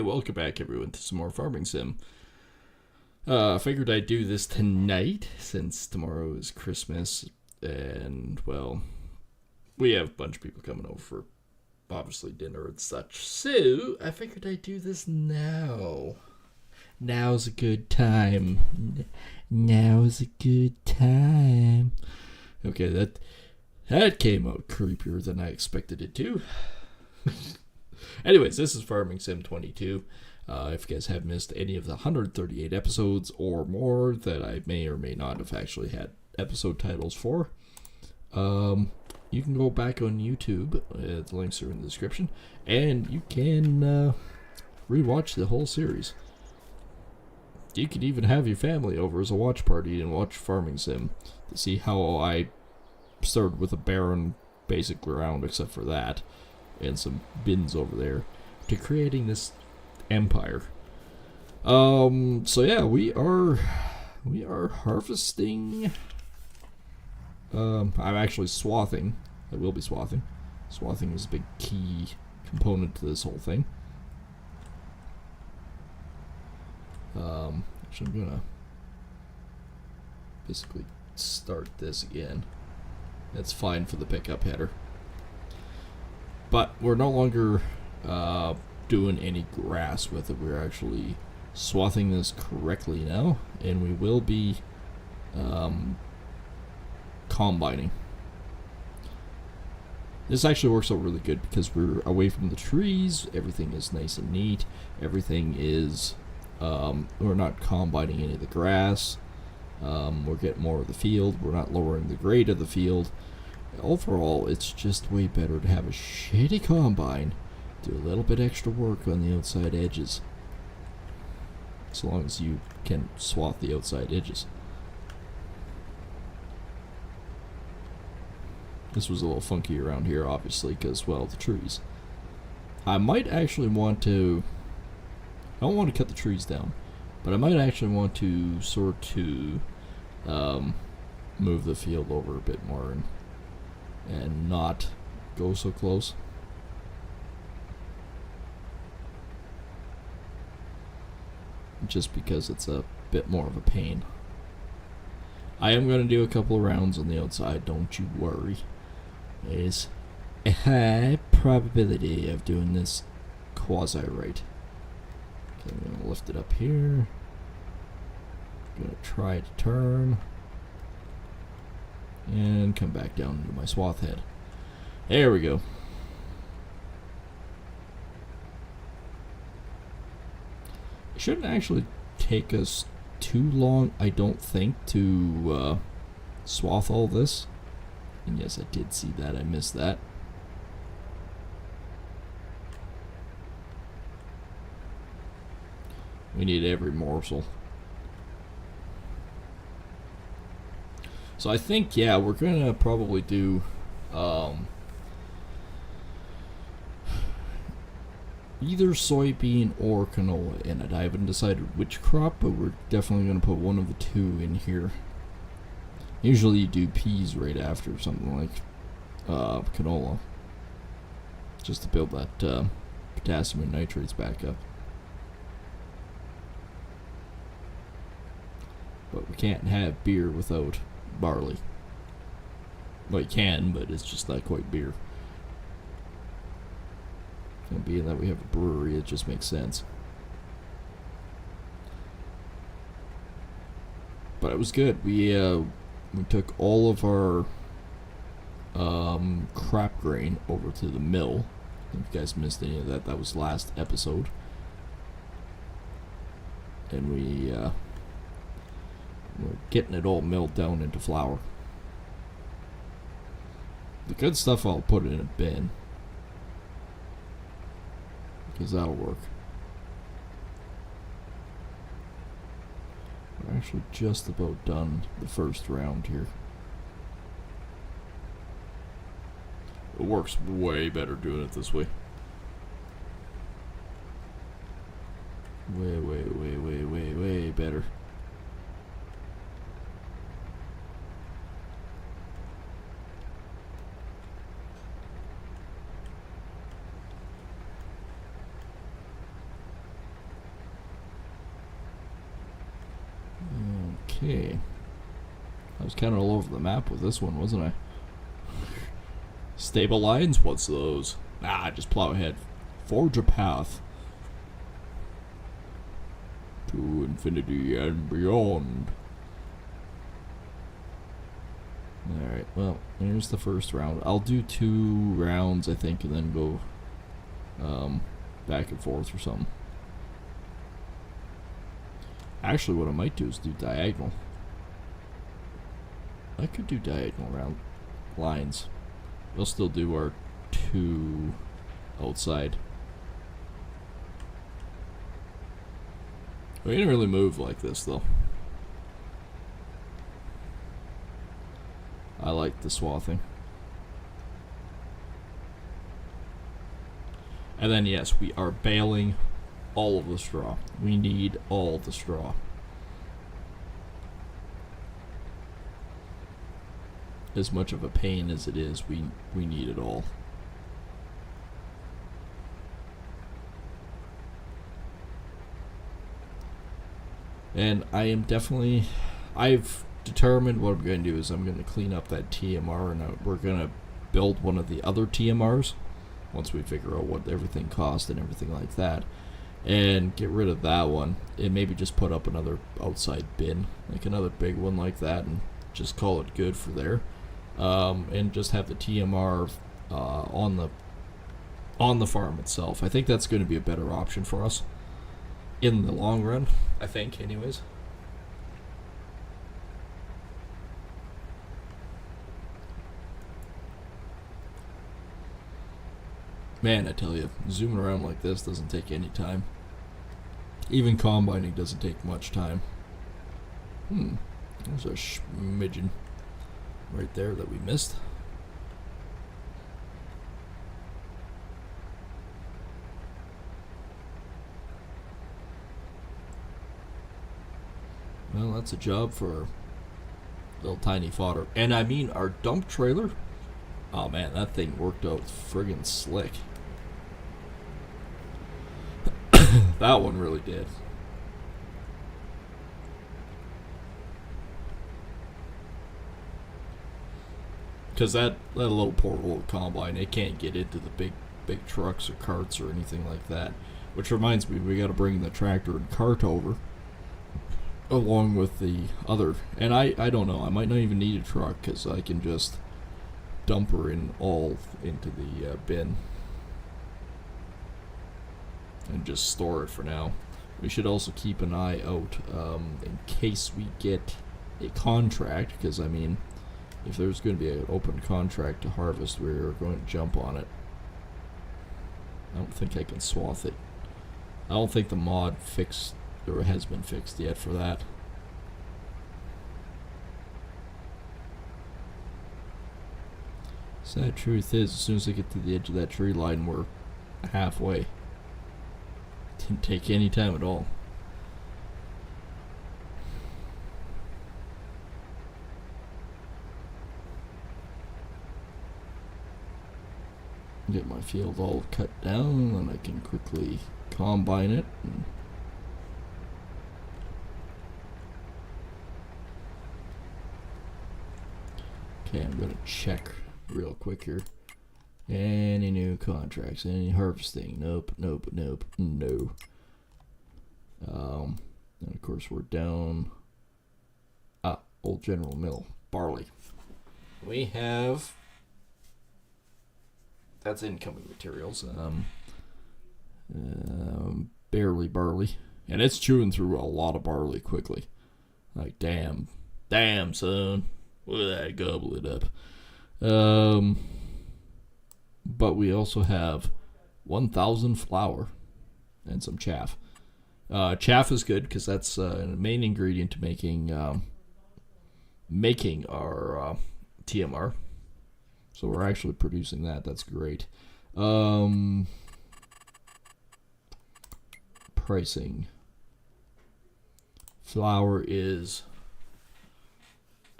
welcome back everyone to some more Farming Sim. Figured I'd do this tonight since tomorrow is Christmas and, well, we have a bunch of people coming over for obviously dinner and such. So, I figured I'd do this now. Now's a good time. Now's a good time. Okay, that came out creepier than I expected it to. Anyways, this is Farming Sim 22. If you guys have missed any of the 138 episodes or more that I may or may not have actually had episode titles for, you can go back on YouTube. The links are in the description. And you can rewatch the whole series. You could even have your family over as a watch party and watch Farming Sim to see how I started with a barren basic ground except for that and some bins over there to creating this empire. So yeah, we are harvesting. I'm actually swathing. I will be swathing. Swathing is a big key component to this whole thing. Actually, I'm gonna basically start this again. That's fine for the pickup header. But we're no longer doing any grass with it. We're actually swathing this correctly now, and we will be combining. This actually works out really good because we're away from the trees. Everything is nice and neat. Everything is we're not combining any of the grass. We're getting more of the field. We're not lowering the grade of the field. Overall, it's just way better to have a shitty combine, do a little bit extra work on the outside edges, as long as you can swath the outside edges. This was a little funky around here, obviously, because, well, the trees. I might actually want to, I don't want to cut the trees down, but I might actually want to sort to move the field over a bit more and not go so close. Just because it's a bit more of a pain. I am going to do a couple of rounds on the outside, don't you worry. There's a high probability of doing this quasi-right. Okay, I'm going to lift it up here. Going to try to turn. And come back down into my swath head. There we go. It shouldn't actually take us too long, I don't think, to swath all this. And yes, I did see that. I missed that. We need every morsel. So I think, yeah, we're going to probably do either soybean or canola in it. I haven't decided which crop, but we're definitely going to put one of the two in here. Usually you do peas right after something like canola, just to build that potassium and nitrates back up. But we can't have beer without barley. Well, you can, but it's just not quite beer. And being that we have a brewery, it just makes sense. But it was good. We took all of our crop grain over to the mill. If you guys missed any of that, that was last episode. And we're getting it all milled down into flour. The good stuff I'll put in a bin, because that'll work. We're actually just about done the first round here. It works way better doing it this way. Way better. Okay. I was kind of all over the map with this one, wasn't I? Stable lines? What's those? Just plow ahead. Forge a path to infinity and beyond. Alright, well, here's the first round. I'll do 2 rounds, I think, and then go back and forth or something. Actually, what I might do is do diagonal. I could do diagonal round lines. We'll still do our 2 outside. We didn't really move like this, though. I like the swathing. And then, yes, we are baling all of the straw. We need all the straw. As much of a pain as it is, we need it all. And I am definitely... I've determined what I'm going to do is I'm going to clean up that TMR, and we're going to build one of the other TMRs once we figure out what everything costs and everything like that, and get rid of that one, and maybe just put up another outside bin, like another big one like that, and just call it good for there. And just have the TMR on the farm itself. I think that's going to be a better option for us in the long run, I think, anyways. Man, I tell you, zooming around like this doesn't take any time. Even combining doesn't take much time. There's a smidgen right there that we missed. Well, that's a job for little tiny fodder. And I mean, our dump trailer, oh man, that thing worked out friggin' slick. That one really did. Because that little poor old combine, it can't get into the big trucks or carts or anything like that. Which reminds me, we got to bring the tractor and cart over, along with the other. And I don't know, I might not even need a truck, because I can just dump her in all into the bin and just store it for now. We should also keep an eye out in case we get a contract, because I mean, if there's going to be an open contract to harvest, we're going to jump on it. I don't think I can swath it. I don't think the mod fixed or has been fixed yet for that. Sad truth is, as soon as I get to the edge of that tree line, we're halfway. Didn't take any time at all. Get my field all cut down, and I can quickly combine it. Okay, I'm gonna check real quick here. Any new contracts? Any harvesting? Nope, nope, nope, no. And of course we're down. Old General Mill, barley. We have. That's incoming materials. Barley, and it's chewing through a lot of barley quickly. Like damn, son, look at that, gobble it up. But we also have 1,000 flour and some chaff. Chaff is good because that's a main ingredient to making our TMR. So we're actually producing that. That's great. Pricing. Flour is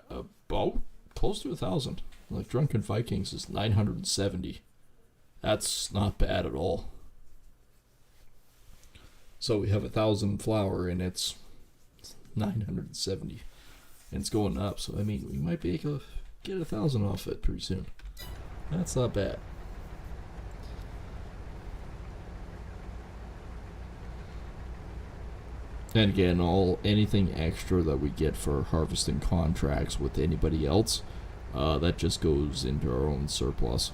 about close to 1,000. Like Drunken Vikings is 970. That's not bad at all. So we have 1,000 flour and it's 970. And it's going up, so I mean, we might be able to get 1,000 off it pretty soon. That's not bad. And again, anything extra that we get for harvesting contracts with anybody else, that just goes into our own surplus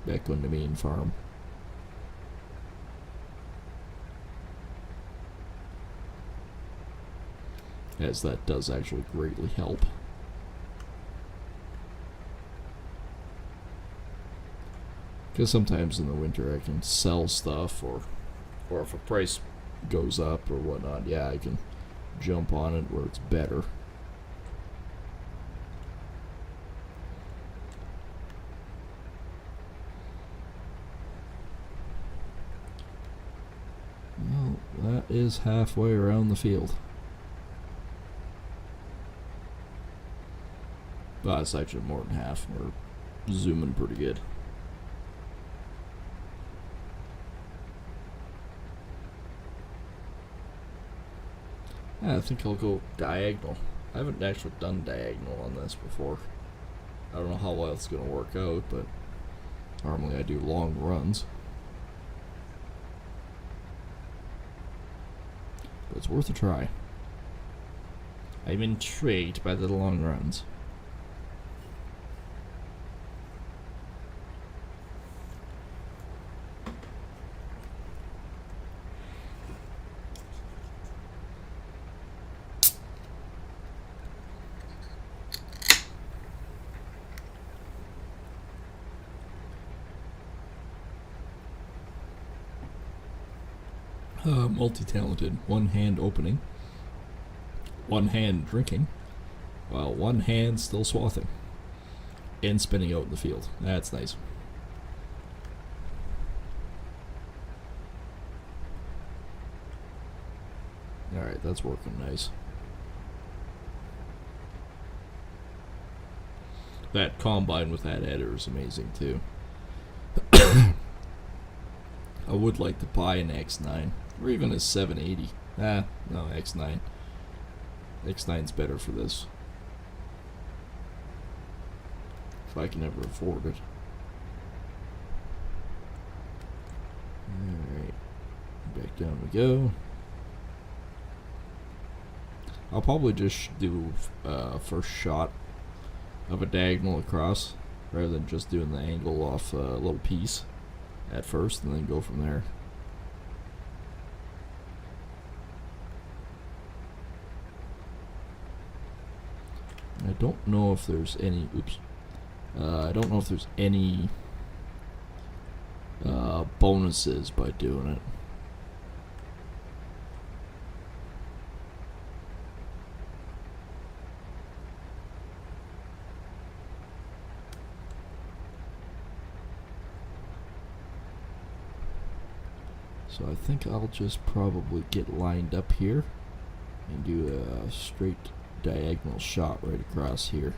back on the main farm. As that does actually greatly help. Because sometimes in the winter I can sell stuff, or if a price goes up or whatnot, yeah, I can jump on it where it's better. Well, that is halfway around the field. Well, it's actually more than half. We're zooming pretty good. Yeah, I think I'll go diagonal. I haven't actually done diagonal on this before. I don't know how well it's going to work out, but normally I do long runs. But it's worth a try. I'm intrigued by the long runs. Multi-talented, one hand opening, one hand drinking, while one hand still swathing, and spinning out in the field. That's nice. Alright, that's working nice. That combine with that header is amazing too. I would like to buy an X9. Or even a 780. No, X9. X9's better for this. If I can ever afford it. Alright. Back down we go. I'll probably just do first shot of a diagonal across, rather than just doing the angle off a little piece at first and then go from there. I don't know if there's any, I don't know if there's any bonuses by doing it. So I think I'll just probably get lined up here and do a straight diagonal shot right across here.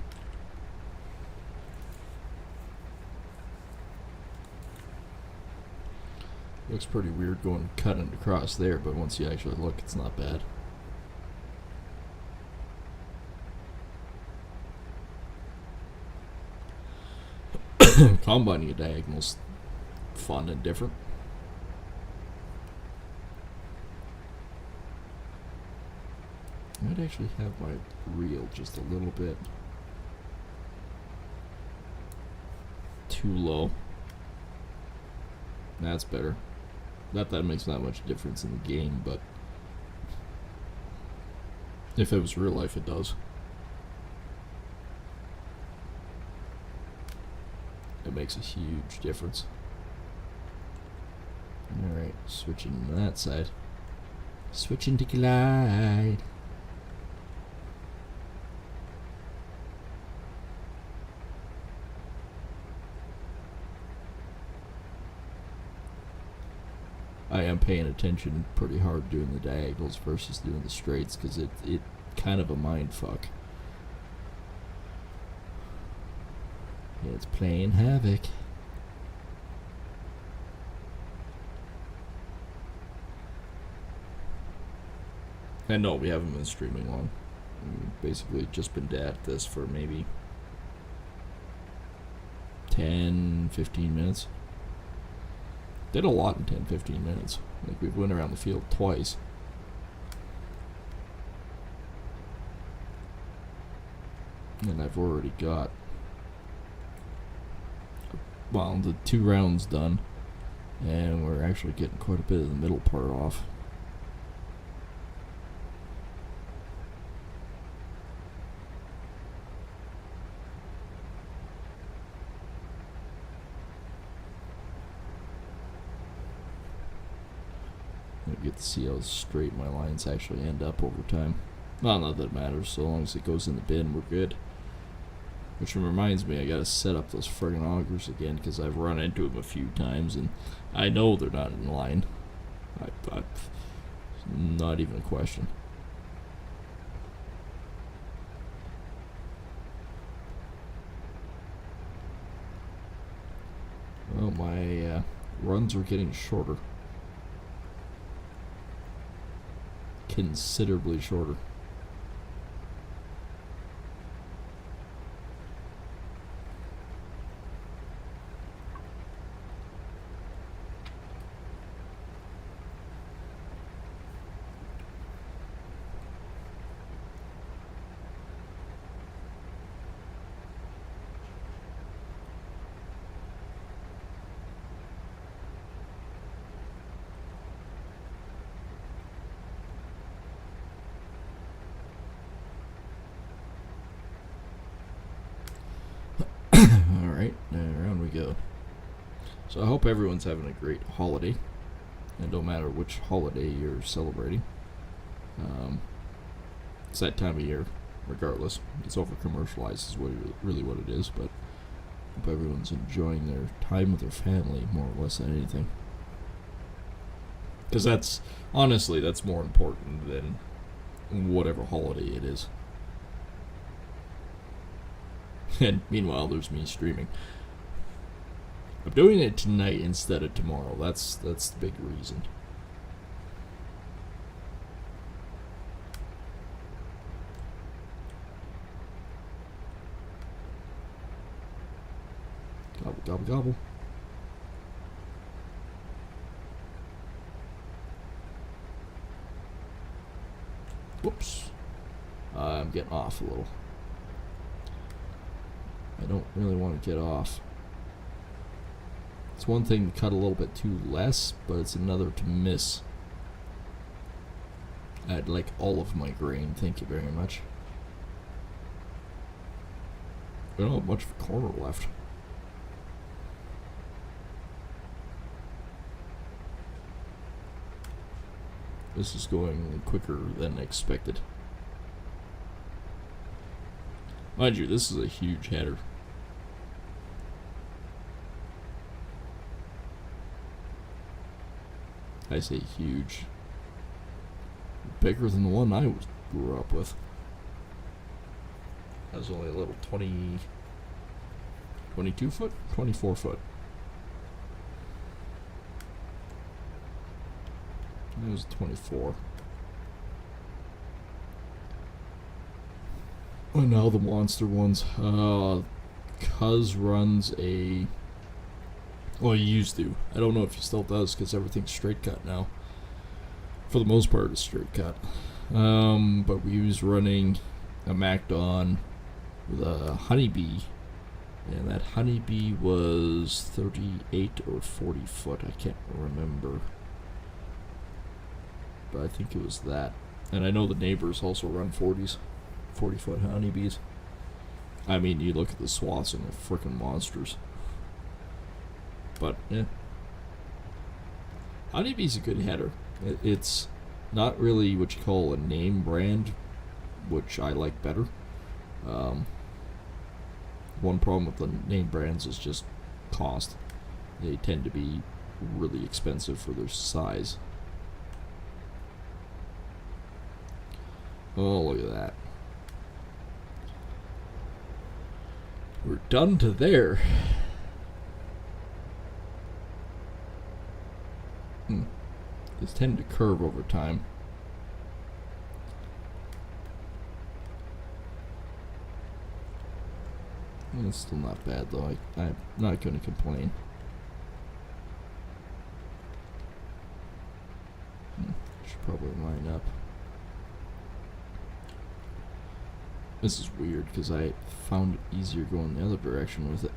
Looks pretty weird going cutting across there, but once you actually look, it's not bad. Combining a diagonal's fun and different. I might actually have my reel just a little bit too low. That's better. Not that it makes that much difference in the game, but if it was real life, it does. It makes a huge difference. Alright, switching to that side. Switching to glide. I am paying attention pretty hard doing the diagonals versus doing the straights, because it kind of a mind fuck. It's playing havoc. And no, we haven't been streaming long. Basically just been at this for maybe 10-15 minutes. Did a lot in 10-15 minutes. Like, we went around the field twice. And I've already got, well, the 2 rounds done, and we're actually getting quite a bit of the middle part off. I get to see how straight my lines actually end up over time. Well, not that it matters, so long as it goes in the bin, we're good. Which reminds me, I gotta set up those friggin' augers again, because I've run into them a few times, and I know they're not in line. Not even a question. Well, my runs are getting shorter. Considerably shorter. Alright, around we go. So I hope everyone's having a great holiday. And no matter which holiday you're celebrating. It's that time of year, regardless. It's over-commercialized is really what it is, but I hope everyone's enjoying their time with their family more or less than anything. Because that's, honestly, that's more important than whatever holiday it is. And meanwhile, there's me streaming. I'm doing it tonight instead of tomorrow. That's the big reason. Gobble, gobble, gobble. Whoops. I'm getting off a little. I don't really want to get off. It's one thing to cut a little bit too less, but it's another to miss. I'd like all of my grain, thank you very much. I don't have much of a corner left. This is going quicker than expected. Mind you, this is a huge header. I say huge. Bigger than the one I grew up with. That was only a little 22 foot? 24 foot. It was 24. And now the monster ones. Cuz runs a... Well, he used to. I don't know if he still does, because everything's straight cut now. For the most part, it's straight cut. But we was running a MacDon with a honeybee. And that honeybee was 38 or 40 foot. I can't remember. But I think it was that. And I know the neighbors also run 40s. 40-foot honeybees. I mean, you look at the swaths and they're freaking monsters. But, yeah. Honeybee's a good header. It's not really what you call a name brand, which I like better. One problem with the name brands is just cost. They tend to be really expensive for their size. Oh, look at that. We're done to there. These tend to curve over time. It's still not bad though. I'm not going to complain. Should probably line up. This is weird because I found it easier going the other direction with it.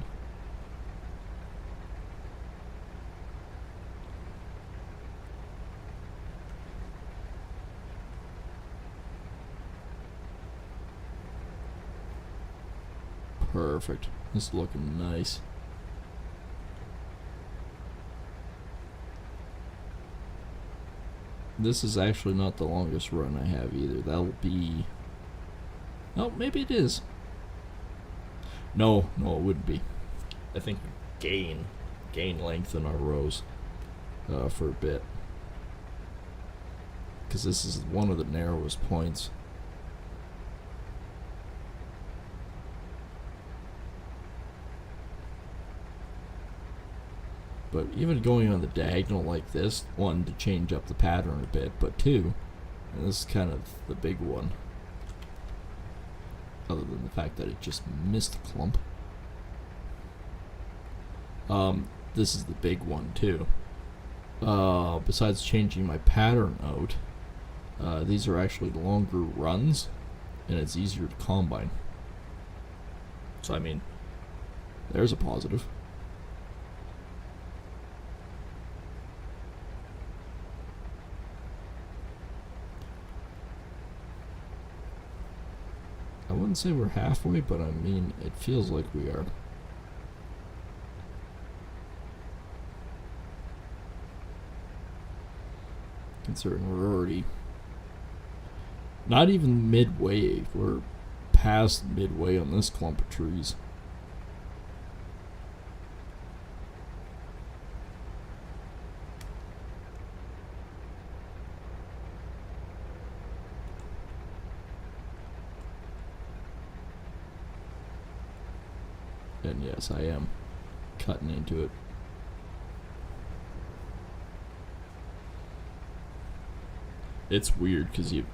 Perfect. This is looking nice. This is actually not the longest run I have either. That'll be... Oh, maybe it is. No, it wouldn't be. I think we gain length in our rows for a bit. Because this is one of the narrowest points. But even going on the diagonal like this, one, to change up the pattern a bit, but two, and this is kind of the big one, other than the fact that it just missed a clump. This is the big one too. Besides changing my pattern out, these are actually longer runs, and it's easier to combine. So I mean, there's a positive. I wouldn't say we're halfway, but I mean, it feels like we are. Considering we're already not even midway, we're past midway on this clump of trees. And yes, I am cutting into it. It's weird because you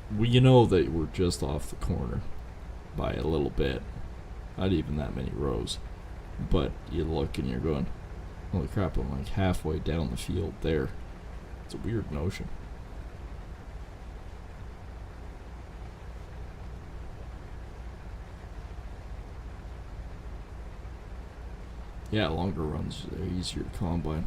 know that we're just off the corner by a little bit, not even that many rows, but you look and you're going, holy crap, I'm like halfway down the field there. It's a weird notion. Yeah, longer runs, they're easier to combine.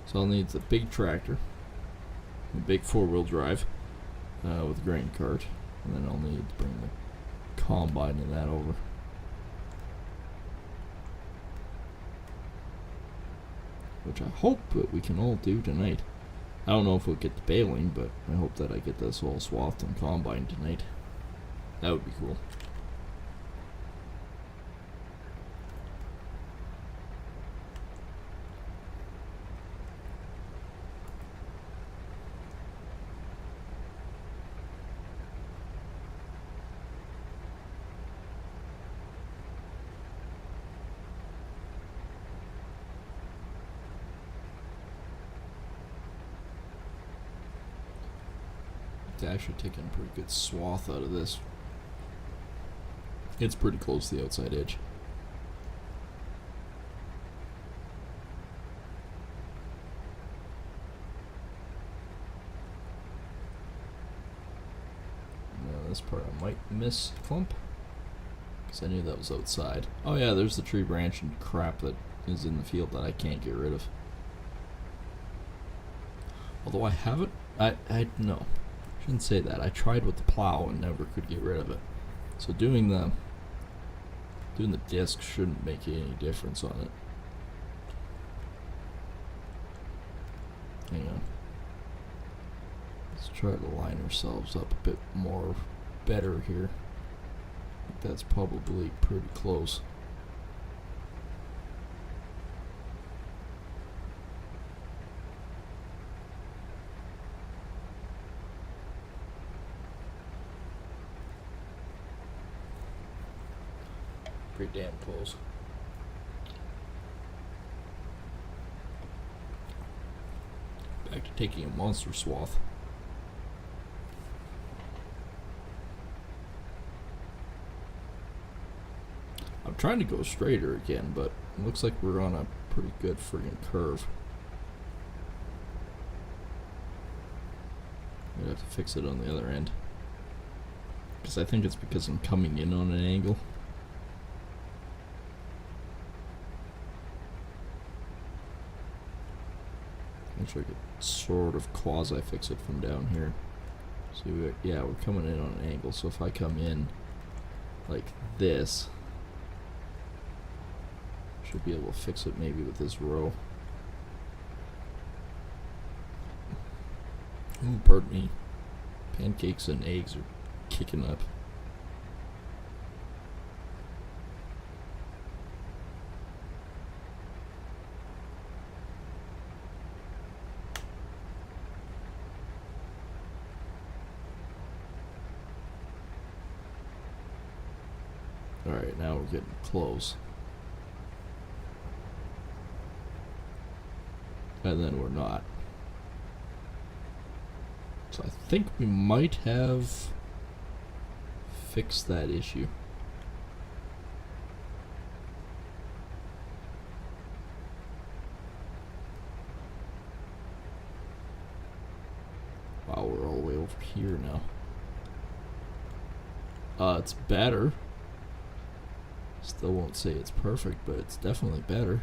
So I'll need the big tractor, the big 4-wheel drive with a grain cart, and then I'll need to bring the combine and that over. Which I hope that we can all do tonight. I don't know if we'll get the baling, but I hope that I get this all swathed and combined tonight. That would be cool. It's actually taking a pretty good swath out of this. It's pretty close to the outside edge. Now this part I might miss a clump, because I knew that was outside. Oh yeah, there's the tree branch and crap that is in the field that I can't get rid of. Although I haven't, no. Shouldn't say that. I tried with the plow and never could get rid of it. So doing the disc shouldn't make any difference on it. Hang on. Let's try to line ourselves up a bit more better here. I think that's probably pretty close. Pretty damn close. Back to taking a monster swath. trying to go straighter again, but it looks like we're on a pretty good friggin' curve. I'd have to fix it on the other end. Because I think it's because I'm coming in on an angle. Actually, I could sort of quasi-fix it from down here. See, yeah, we're coming in on an angle, so if I come in like this, should be able to fix it maybe with this row. Ooh, pardon me. Pancakes and eggs are kicking up. Alright, now we're getting close. And then we're not. So I think we might have fixed that issue. Wow, we're all the way over here now. It's better. Still won't say it's perfect, but it's definitely better.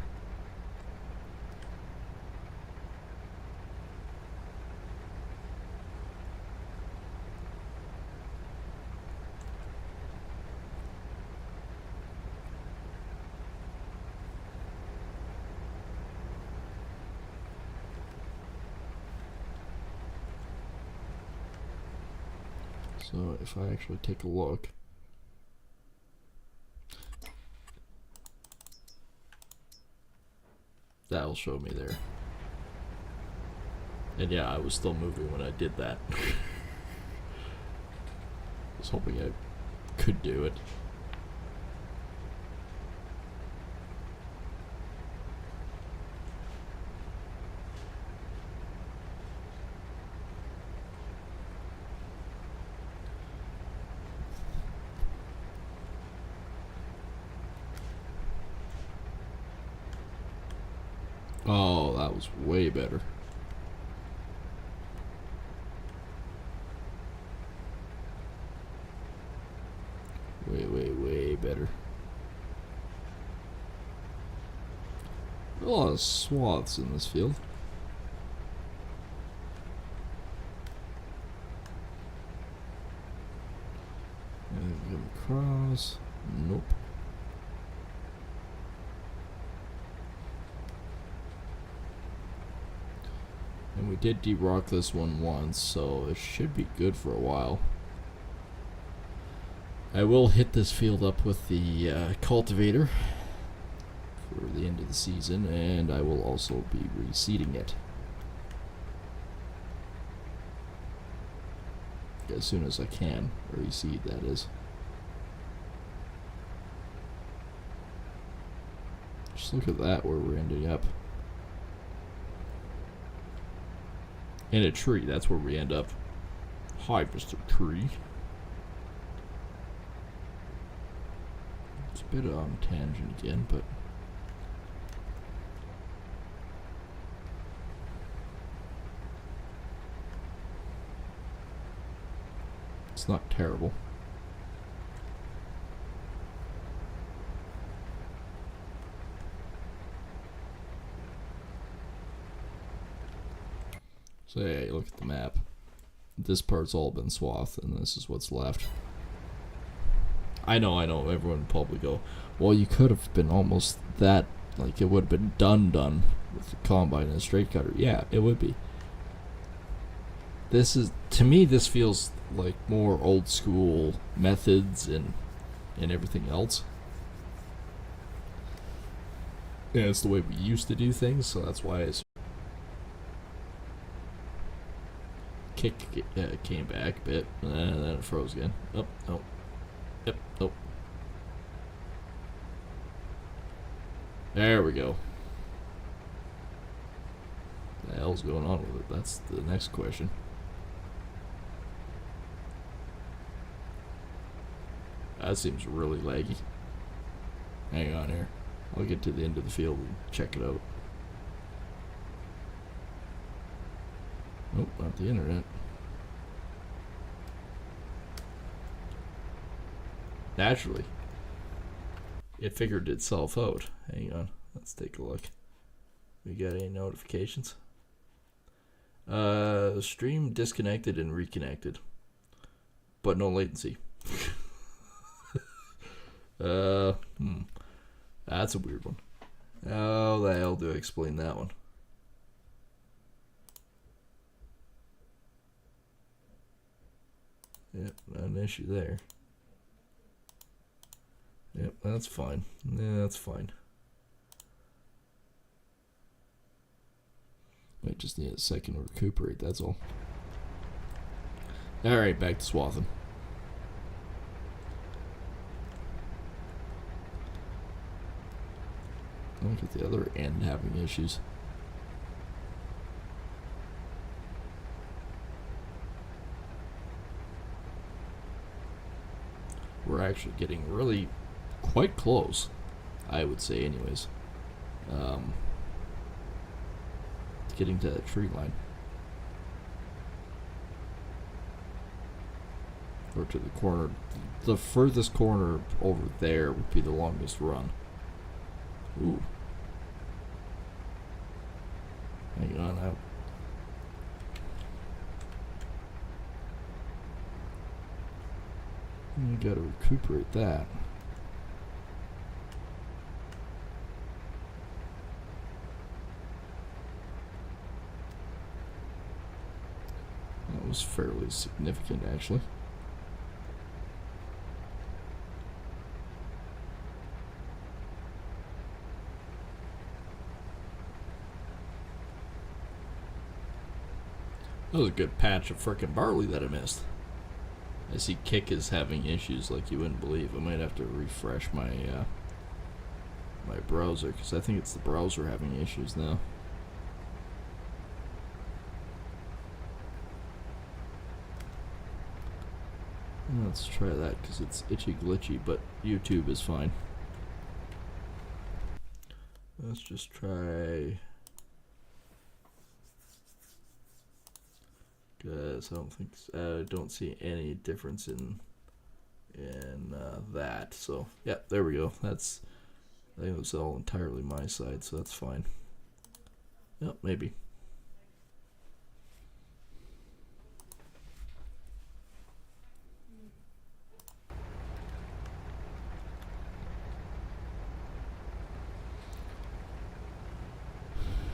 So if I actually take a look, that'll show me there. And yeah, I was still moving when I did that. I was hoping I could do it. Oh, that was way better. Way better. A lot of swaths in this field. And come across. Nope. And we did de-rock this one once, so it should be good for a while. I will hit this field up with the cultivator for the end of the season, and I will also be reseeding it as soon as I can. Reseed, that is. Just look at that, where we're ending up. In a tree, that's where we end up. Hi, Mr. Tree. It's a bit on tangent again, but it's not terrible. So hey, look at the map. This part's all been swathed, and this is what's left. I know, everyone would probably go, well, you could have been almost that, like it would have been done with the combine and a straight cutter. Yeah, it would be. This is, to me, this feels like more old school methods and everything else. Yeah, it's the way we used to do things, so that's why it's came back a bit, and then it froze again. Oh, no. Yep, nope. There we go. What the hell's going on with it? That's the next question. That seems really laggy. Hang on here. I'll get to the end of the field and check it out. Nope, not the internet. Naturally, it figured itself out. Hang on, let's take a look. We got any notifications? Stream disconnected and reconnected, but no latency. That's a weird one. How the hell do I explain that one? Yep, not an issue there. Yep, that's fine. Yeah, that's fine. I just need a second to recuperate, that's all. Alright, back to swathing. Look at the other end having issues. We're actually getting really quite close, I would say anyways. Getting to that tree line. Or to the corner. The furthest corner over there would be the longest run. Ooh. Hang on out. You gotta recuperate that. That was fairly significant, actually. That was a good patch of frickin' barley that I missed. I see Kick is having issues like you wouldn't believe. I might have to refresh my my browser, because I think it's the browser having issues now. Let's try that, because it's itchy glitchy, but YouTube is fine. Let's just try, because I don't see any difference in that. So yeah, there we go. I think it was all entirely my side, so that's fine. Yep, maybe.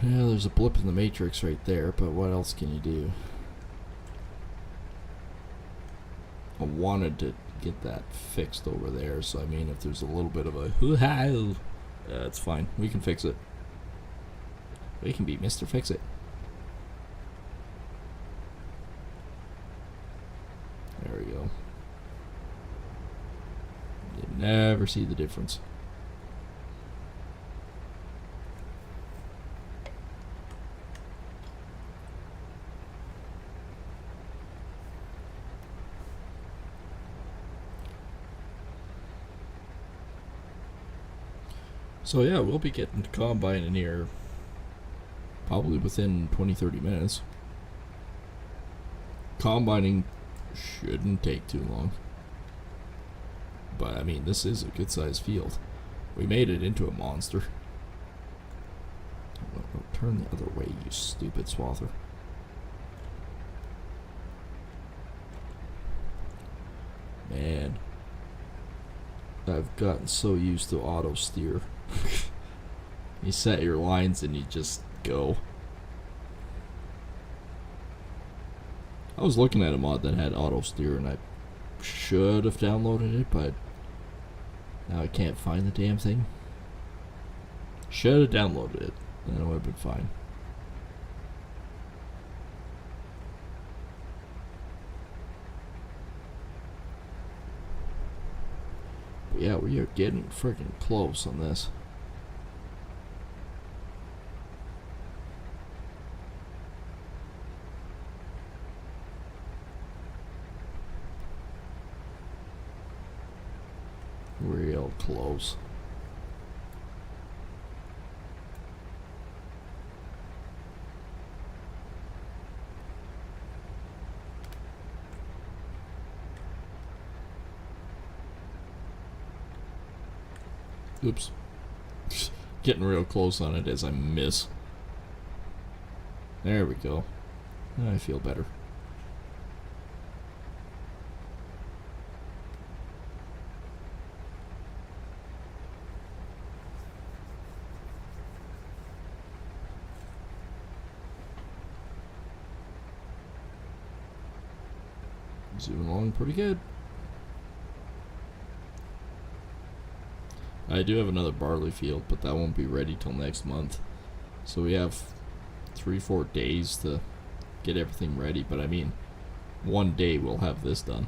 Yeah, there's a blip in the matrix right there, but what else can you do? I wanted to get that fixed over there, so I mean, if there's a little bit of a hoo-ha, it's fine. We can fix it. We can be Mr. Fix It. There we go. You never see the difference. So yeah, we'll be getting to combine in here probably within 20-30 minutes. Combining shouldn't take too long. But I mean, this is a good sized field. We made it into a monster. Oh, turn the other way, you stupid swather. Man, I've gotten so used to auto steer. You set your lines and you just go. I was looking at a mod that had auto steer and I should have downloaded it, but now I can't find the damn thing. Should have downloaded it, then it would have been fine. But yeah, we are getting freaking close on this. Real close. Oops. Getting real close on it as I miss. There we go. I feel better. Zooming along pretty good. I do have another barley field, but that won't be ready till next month. So we have 3-4 days to get everything ready, but I mean, one day we'll have this done.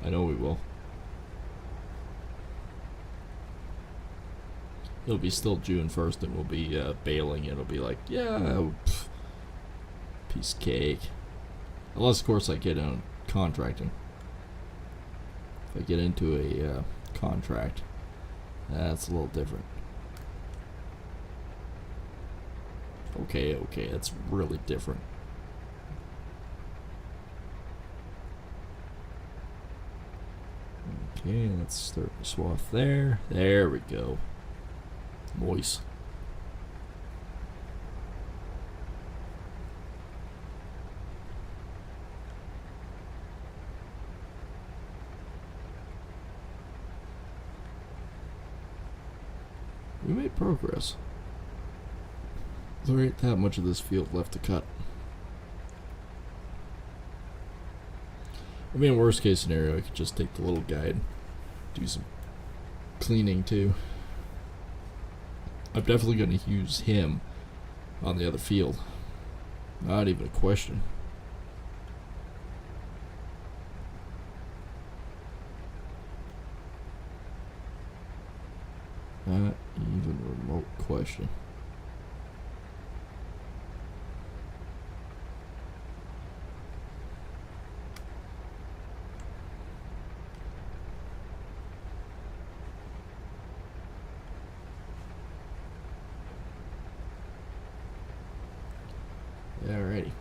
I know we will. It'll be still June 1st and we'll be baling. It'll be like, yeah, piece of cake. Unless, of course, I get on contracting. If I get into a contract, that's a little different. Okay, that's really different. Okay, let's start the swath there. There we go. Moist. We made progress. There ain't that much of this field left to cut. I mean, worst case scenario, I could just take the little guy and do some cleaning too. I'm definitely going to use him on the other field. Not even a question. Not even a remote question. Alrighty.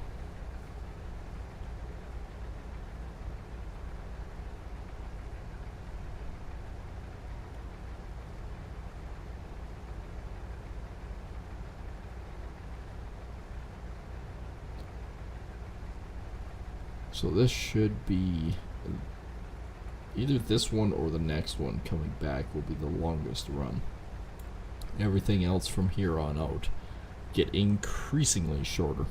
So this should be either this one or the next one coming back will be the longest run. Everything else from here on out get increasingly shorter.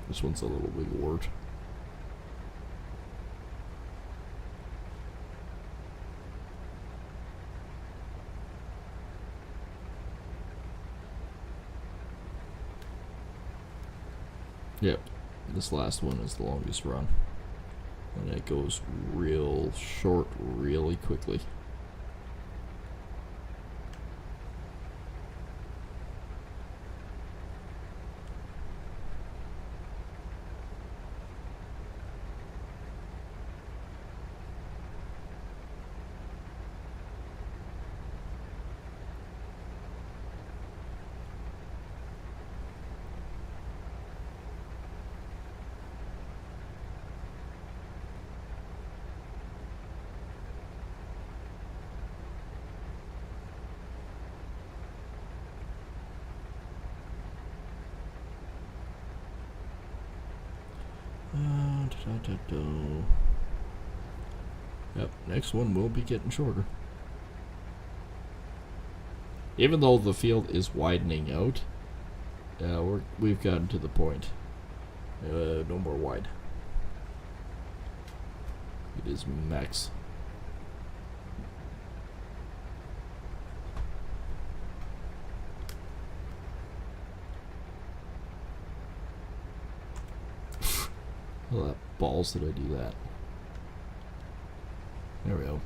This one's a little big wart. Yep, this last one is the longest run. And it goes real short really quickly. Yep, next one will be getting shorter. Even though the field is widening out, we've gotten to the point. No more wide. It is max. Well, that balls did I do that? There we go.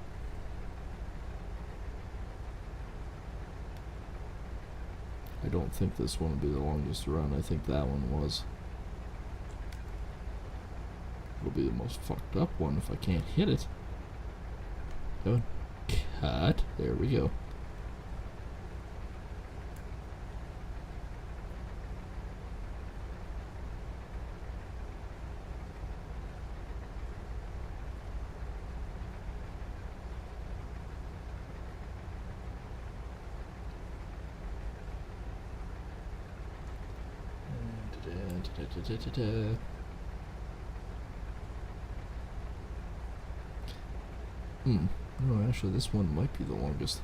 I don't think this one will be the longest run. I think that one was. It'll be the most fucked up one if I can't hit it. Go. Cut. There we go. Da-da-da-da-da. No, actually, this one might be the longest.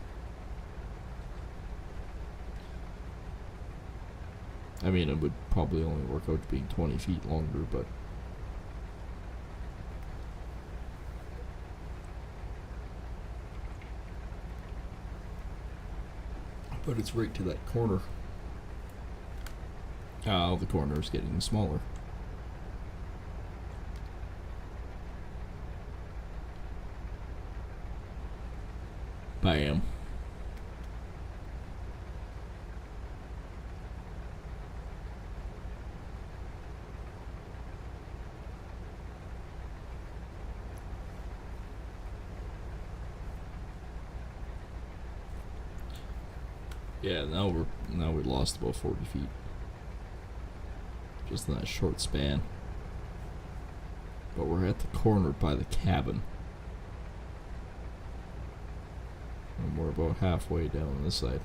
I mean, it would probably only work out to being 20 feet longer, but... But it's right to that corner. Oh, the corner is getting smaller. Bam. Yeah, now we lost about 40 feet. Just in that short span. But we're at the corner by the cabin. And we're about halfway down this side.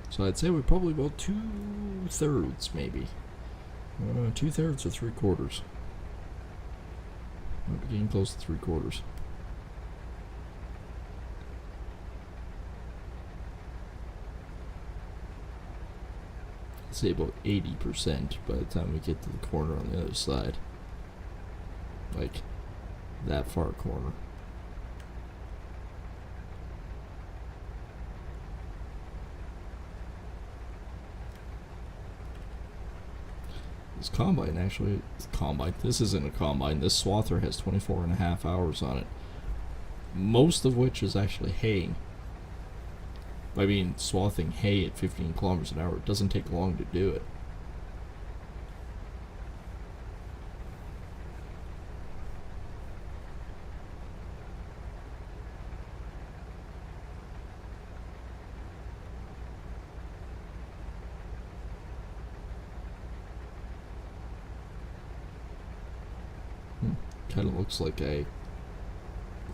So I'd say we're probably about 2/3 maybe. 2/3 or 3/4. We're getting close to 3/4. Say about 80% by the time we get to the corner on the other side. Like, that far corner. This combine actually, this isn't a combine, this swather has 24.5 hours on it. Most of which is actually haying. I mean, swathing hay at 15 kilometers an hour, it doesn't take long to do it. Kind of looks like I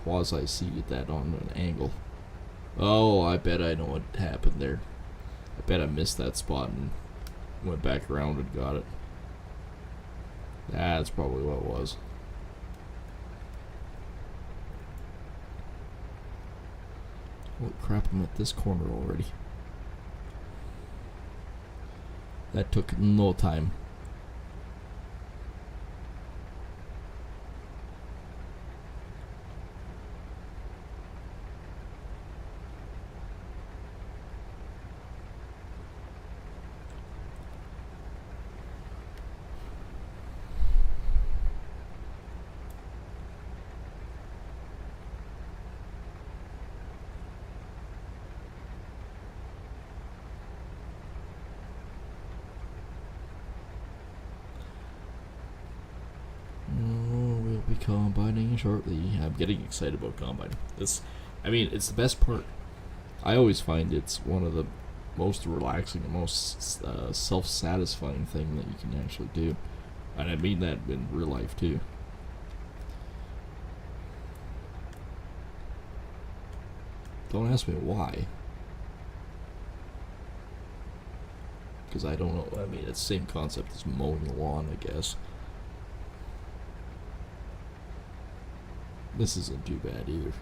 quasi-seated that on an angle. Oh, I bet I know what happened there. I bet I missed that spot and went back around and got it. That's probably what it was. Holy crap, I'm at this corner already. That took no time. Combining shortly. I'm getting excited about combining. It's the best part. I always find it's one of the most relaxing and most self-satisfying thing that you can actually do. And I mean that in real life too. Don't ask me why. Because I don't know. I mean, it's the same concept as mowing the lawn, I guess. This isn't too bad either.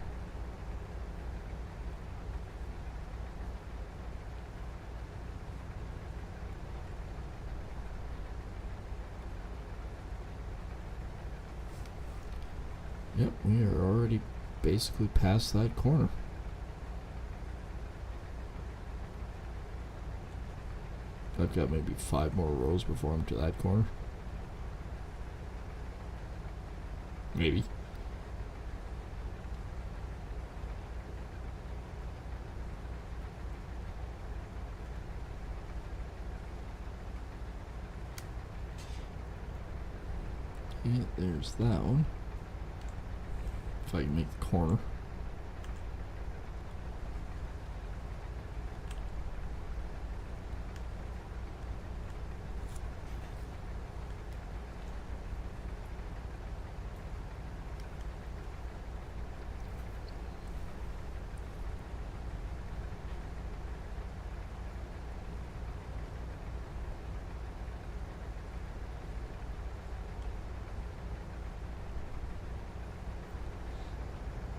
Yep, we are already basically past that corner. I've got maybe 5 more rows before I'm to that corner. Maybe. Yeah, there's that one. If I can make the corner.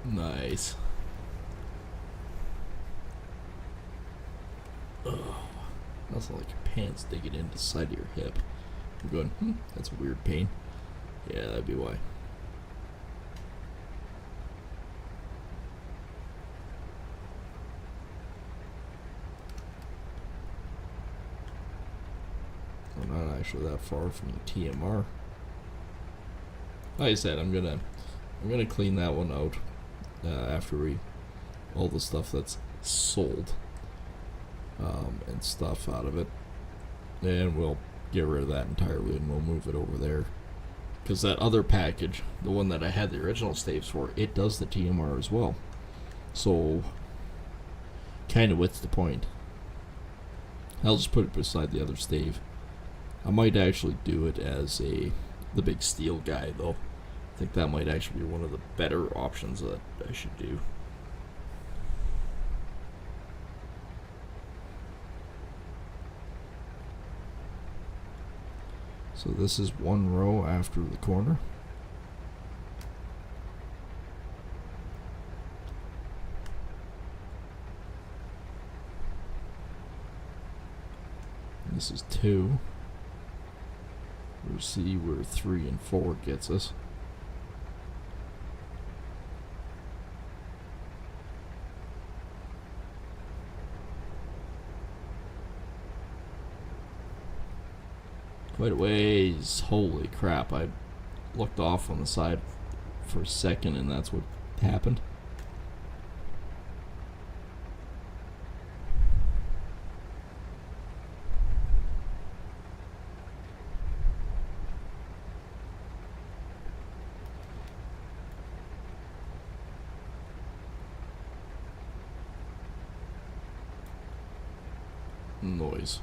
Nice. Oh, nothing like your pants digging into the side of your hip. I'm going, that's a weird pain. Yeah, that'd be why. We're not actually that far from the TMR. Like I said, I'm gonna clean that one out after all the stuff that's sold and stuff out of it, and we'll get rid of that entirely and we'll move it over there. Because that other package, the one that I had the original staves for, it does the TMR as well. So, kind of what's the point? I'll just put it beside the other stave. I might actually do it as the big steel guy, though. I think that might actually be one of the better options that I should do. So this is one row after the corner. This is 2. We'll see where 3 and 4 gets us. Quite a ways. Holy crap, I looked off on the side for a second and that's what happened. Noise.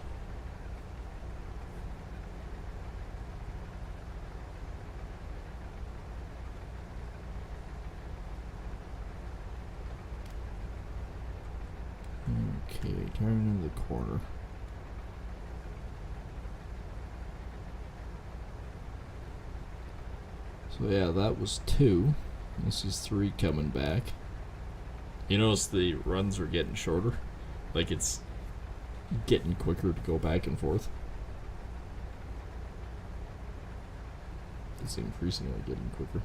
Okay, turn into the corner. So yeah, that was 2. This is 3 coming back. You notice the runs are getting shorter? Like it's getting quicker to go back and forth. It's increasingly getting quicker.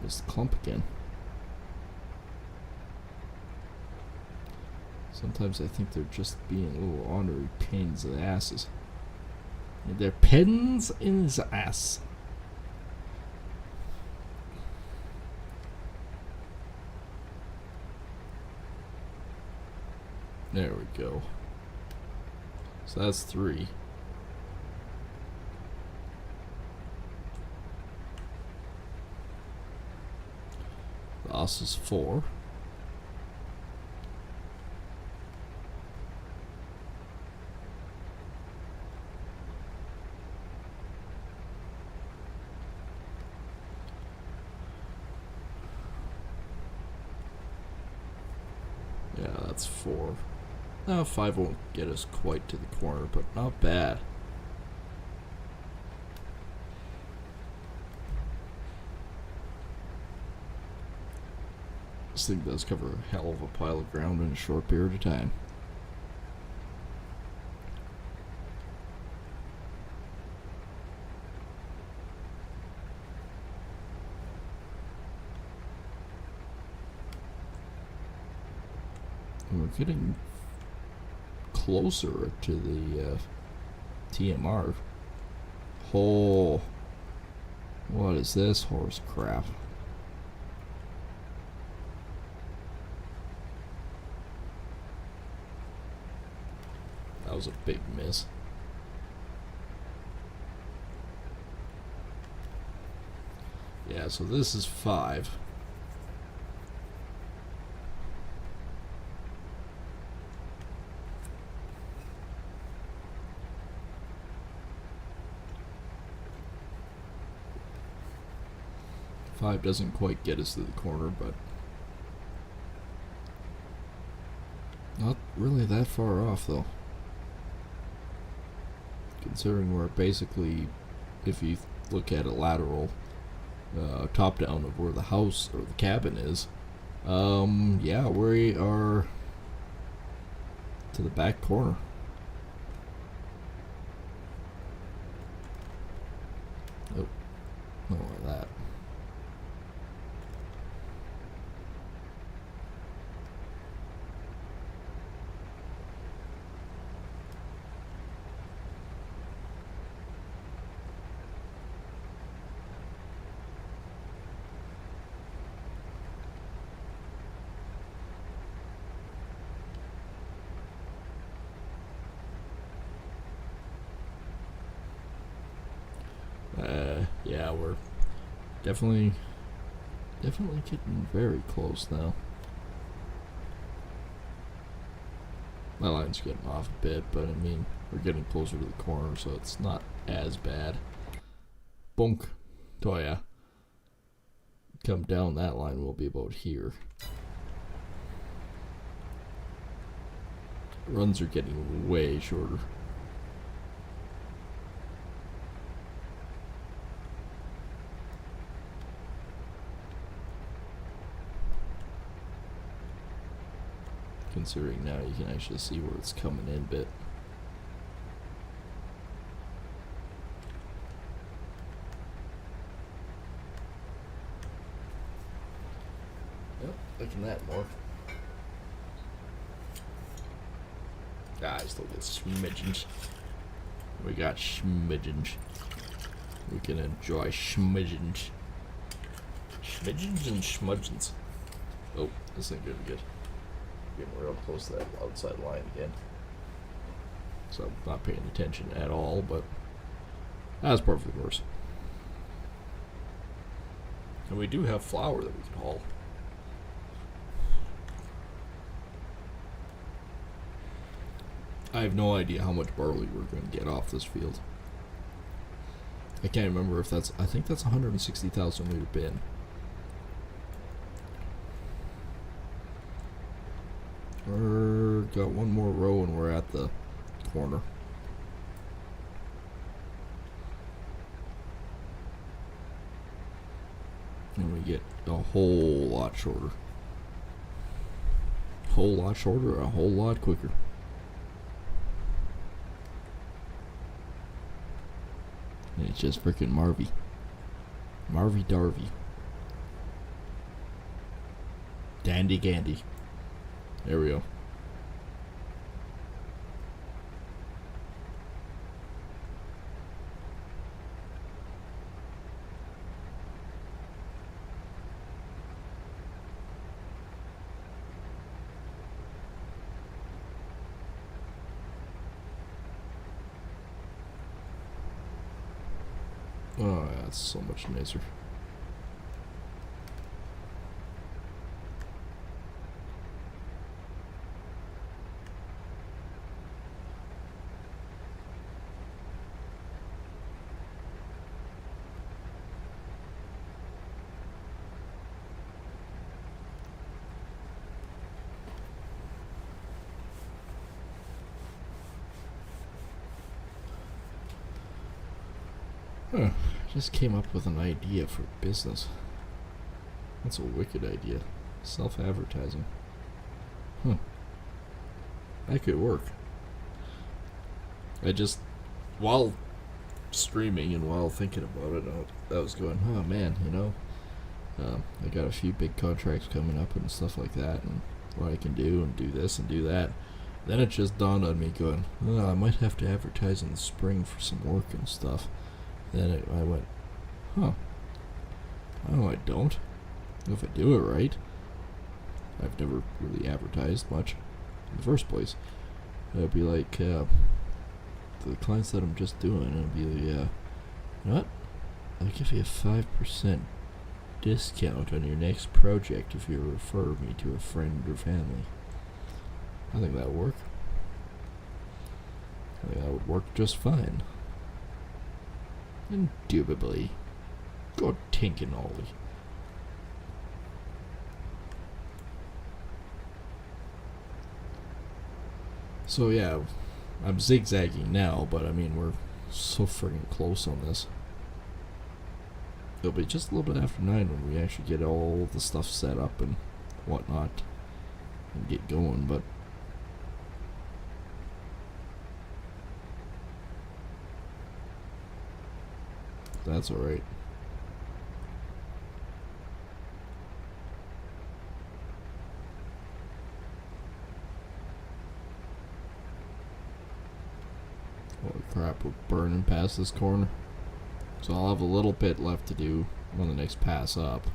Missed the clump again. Sometimes I think they're just being little honorary pains in the asses. They're pins in his ass. There we go. So that's 3. The os is 4. Yeah, that's 4. Now 5 won't get us quite to the corner, but not bad. This thing does cover a hell of a pile of ground in a short period of time. And we're getting closer to the TMR. Oh, what is this horse crap? That was a big miss. Yeah, so this is 5. Five doesn't quite get us to the corner, but Not really that far off, though. Considering we're basically, if you look at a lateral, top down of where the house or the cabin is, yeah, we are to the back corner. Oh, not like that. Yeah, we're definitely getting very close now. My line's getting off a bit, but I mean, we're getting closer to the corner, so it's not as bad. Bonk. Oh yeah. Come down that line, we'll be about here. Runs are getting way shorter. Considering now you can actually see where it's coming in a bit. Yep, liking that more. I still get smidgens. We got smidgens. We can enjoy smidgens. Smidgens and smudgens. Oh, this ain't gonna be good. Getting real close to that outside line again. So I'm not paying attention at all, but that's perfectly worse. And we do have flour that we can haul. I have no idea how much barley we're going to get off this field. I can't remember if that's, I think that's 160,000 liter bin. We're got one more row and we're at the corner. And we get a whole lot shorter. Whole lot shorter, a whole lot quicker. And it's just freaking Marvy. Marvy Darvy. Dandy Gandy. There we go. Oh, that's so much nicer. Huh. Just came up with an idea for business. That's a wicked idea. Self-advertising. Huh. That could work. I just, while streaming and while thinking about it, I was going, oh man, you know, I got a few big contracts coming up and stuff like that, and what I can do and do this and do that. Then it just dawned on me going, I might have to advertise in the spring for some work and stuff. Then I went, huh, no I don't. If I do it right. I've never really advertised much in the first place. It'd be like, the clients that I'm just doing, it'd be like, you know what, I'll give you a 5% discount on your next project if you refer me to a friend or family. I think that would work. I think that would work just fine. Indubitably. God tinkin' Ollie. So yeah, I'm zigzagging now, but I mean, we're so friggin' close on this. It'll be just a little bit after 9 when we actually get all the stuff set up and whatnot and get going, but that's alright. Holy crap, we're burning past this corner. So I'll have a little bit left to do on the next pass up.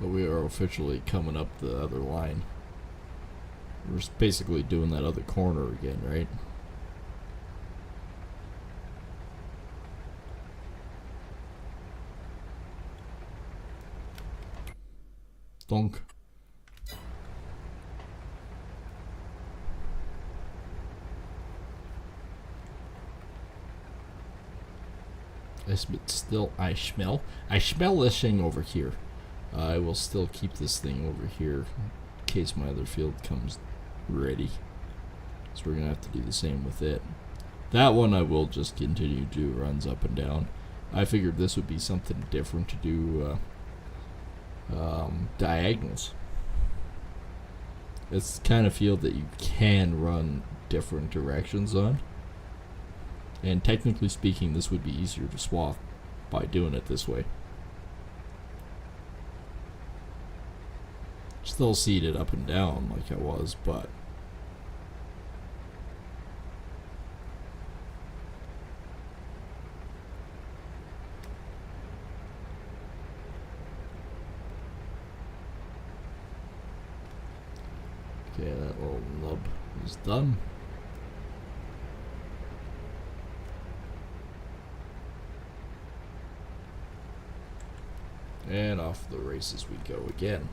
But we are officially coming up the other line. We're basically doing that other corner again, right? Donk. I smell this thing over here. I will still keep this thing over here in case my other field comes ready. So we're gonna have to do the same with it. That one I will just continue to do runs up and down. I figured this would be something different to do diagonals. It's the kind of field that you can run different directions on. And technically speaking, this would be easier to swath by doing it this way. Still seated up and down like I was, but okay, that little nub is done. And off the races we go again.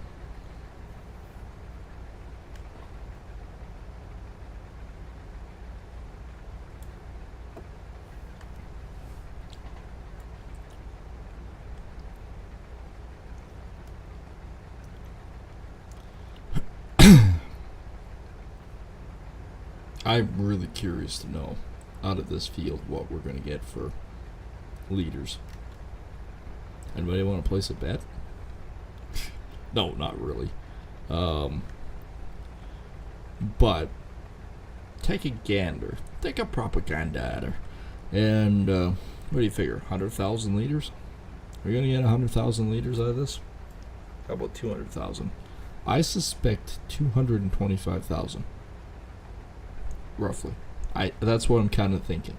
I'm really curious to know out of this field what we're going to get for leaders. Anybody want to place a bet? No, not really. But take a gander. Take a propaganda at her. And what do you figure? 100,000 liters? Are we going to get 100,000 liters out of this? How about 200,000? I suspect 225,000. Roughly. That's what I'm kind of thinking.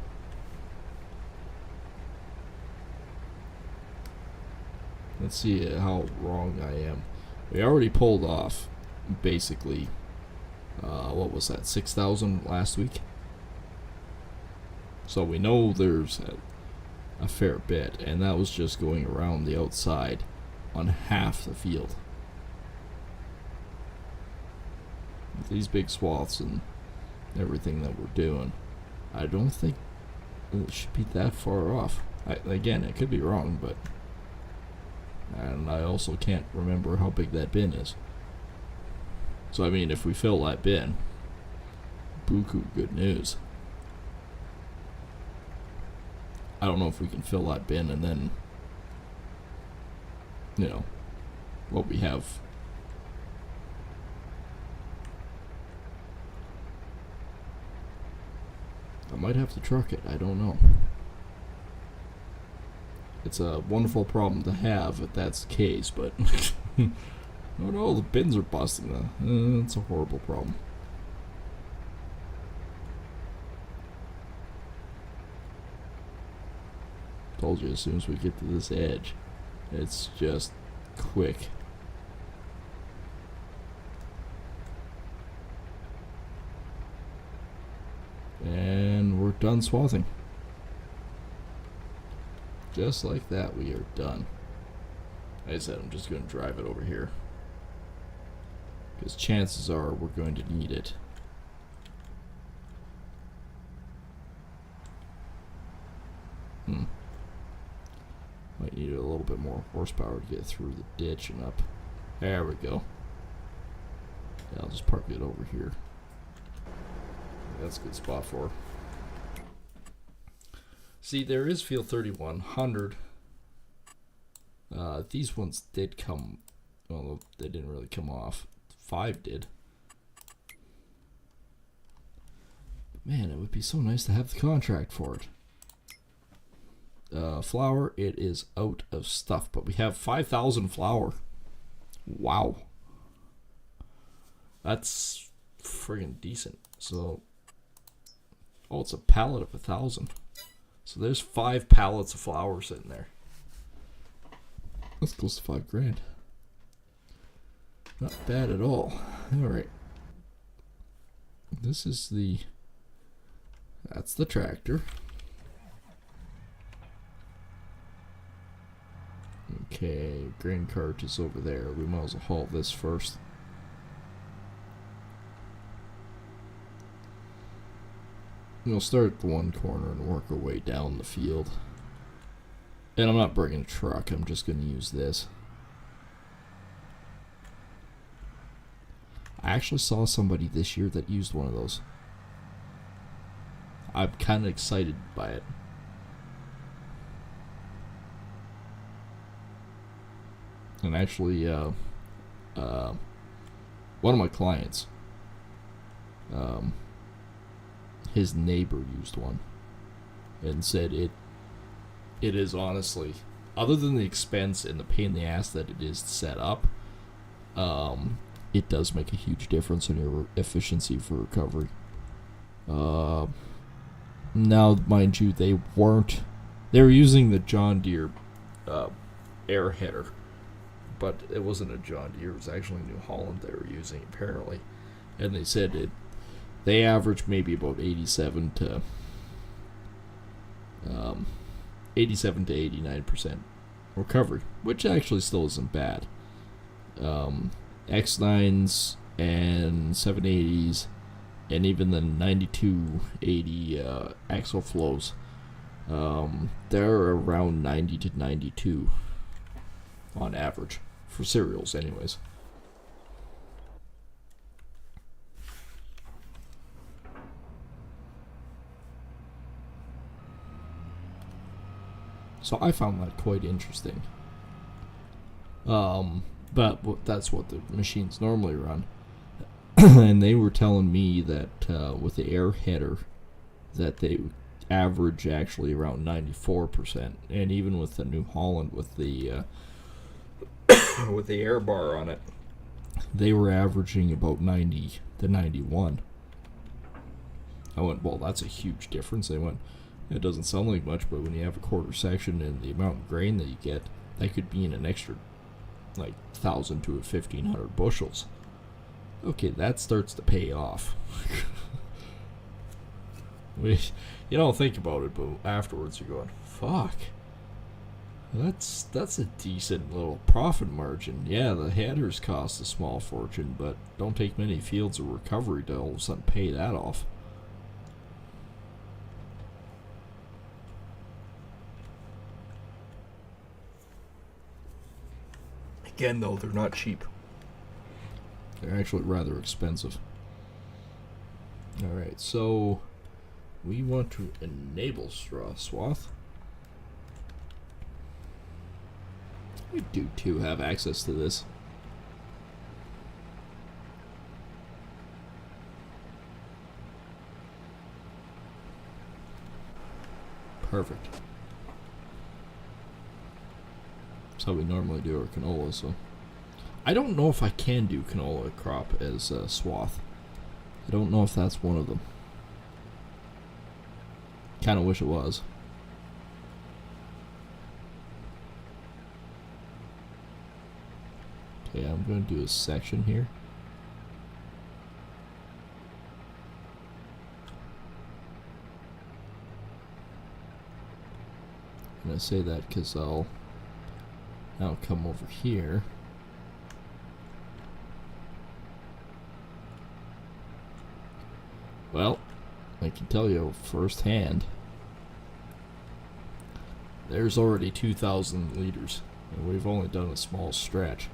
Let's see how wrong I am. We already pulled off, basically, what was that, 6,000 last week? So we know there's a fair bit, and that was just going around the outside on half the field. With these big swaths and everything that we're doing, I don't think it should be that far off. Again, it could be wrong, but... And I also can't remember how big that bin is. So, I mean, if we fill that bin, buku good news. I don't know if we can fill that bin and then, you know, what we have. I might have to truck it. I don't know. It's a wonderful problem to have if that's the case, but oh no, the bins are busting. It's a horrible problem. Told you, as soon as we get to this edge, it's just quick. And we're done swathing. Just like that, we are done. Like I said, I'm just going to drive it over here, because chances are we're going to need it. Might need a little bit more horsepower to get through the ditch and up. There we go. Yeah, I'll just park it over here. That's a good spot for her. See, there is field 3100. These ones did come, well, they didn't really come off. 5 did. Man, it would be so nice to have the contract for it. Flour, it is out of stuff, but we have 5,000 flour. Wow. That's friggin' decent. So, oh, it's a pallet of 1,000. So there's 5 pallets of flour sitting there. That's close to $5,000. Not bad at all. Alright. This is the... That's the tractor. Okay, grain cart is over there. We might as well haul this first. We'll start at the one corner and work our way down the field. And I'm not bringing a truck, I'm just going to use this. I actually saw somebody this year that used one of those. I'm kind of excited by it. And actually, one of my clients, his neighbor used one and said it is honestly, other than the expense and the pain in the ass that it is to set up, it does make a huge difference in your efficiency for recovery. Now, mind you, they were using the John Deere air header, but it wasn't a John Deere, it was actually New Holland they were using apparently, and they said they average maybe about 87 to 89% recovery, which actually still isn't bad. X9s and 780s and even the 9280 axle flows, they're around 90 to 92 on average for cereals anyways. So I found that quite interesting. But that's what the machines normally run. And they were telling me that with the air header that they average actually around 94%. And even with the New Holland with the with the air bar on it, they were averaging about 90 to 91. I went, well, that's a huge difference. They went, it doesn't sound like much, but when you have a quarter section and the amount of grain that you get, that could be in an extra like 1,000 to 1,500 bushels. Okay, that starts to pay off. You don't think about it, but afterwards you're going, fuck. That's a decent little profit margin. Yeah, the headers cost a small fortune, but don't take many fields of recovery to all of a sudden pay that off. Again, though, they're not cheap. They're actually rather expensive. Alright, so we want to enable straw swath. We do too have access to this. Perfect. That's how we normally do our canola, so I don't know if I can do canola crop as swath. I don't know if that's one of them. Kind of wish it was. Okay, I'm going to do a section here. And I say that because I'll now come over here. Well, I can tell you firsthand, there's already 2,000 liters, and we've only done a small stretch.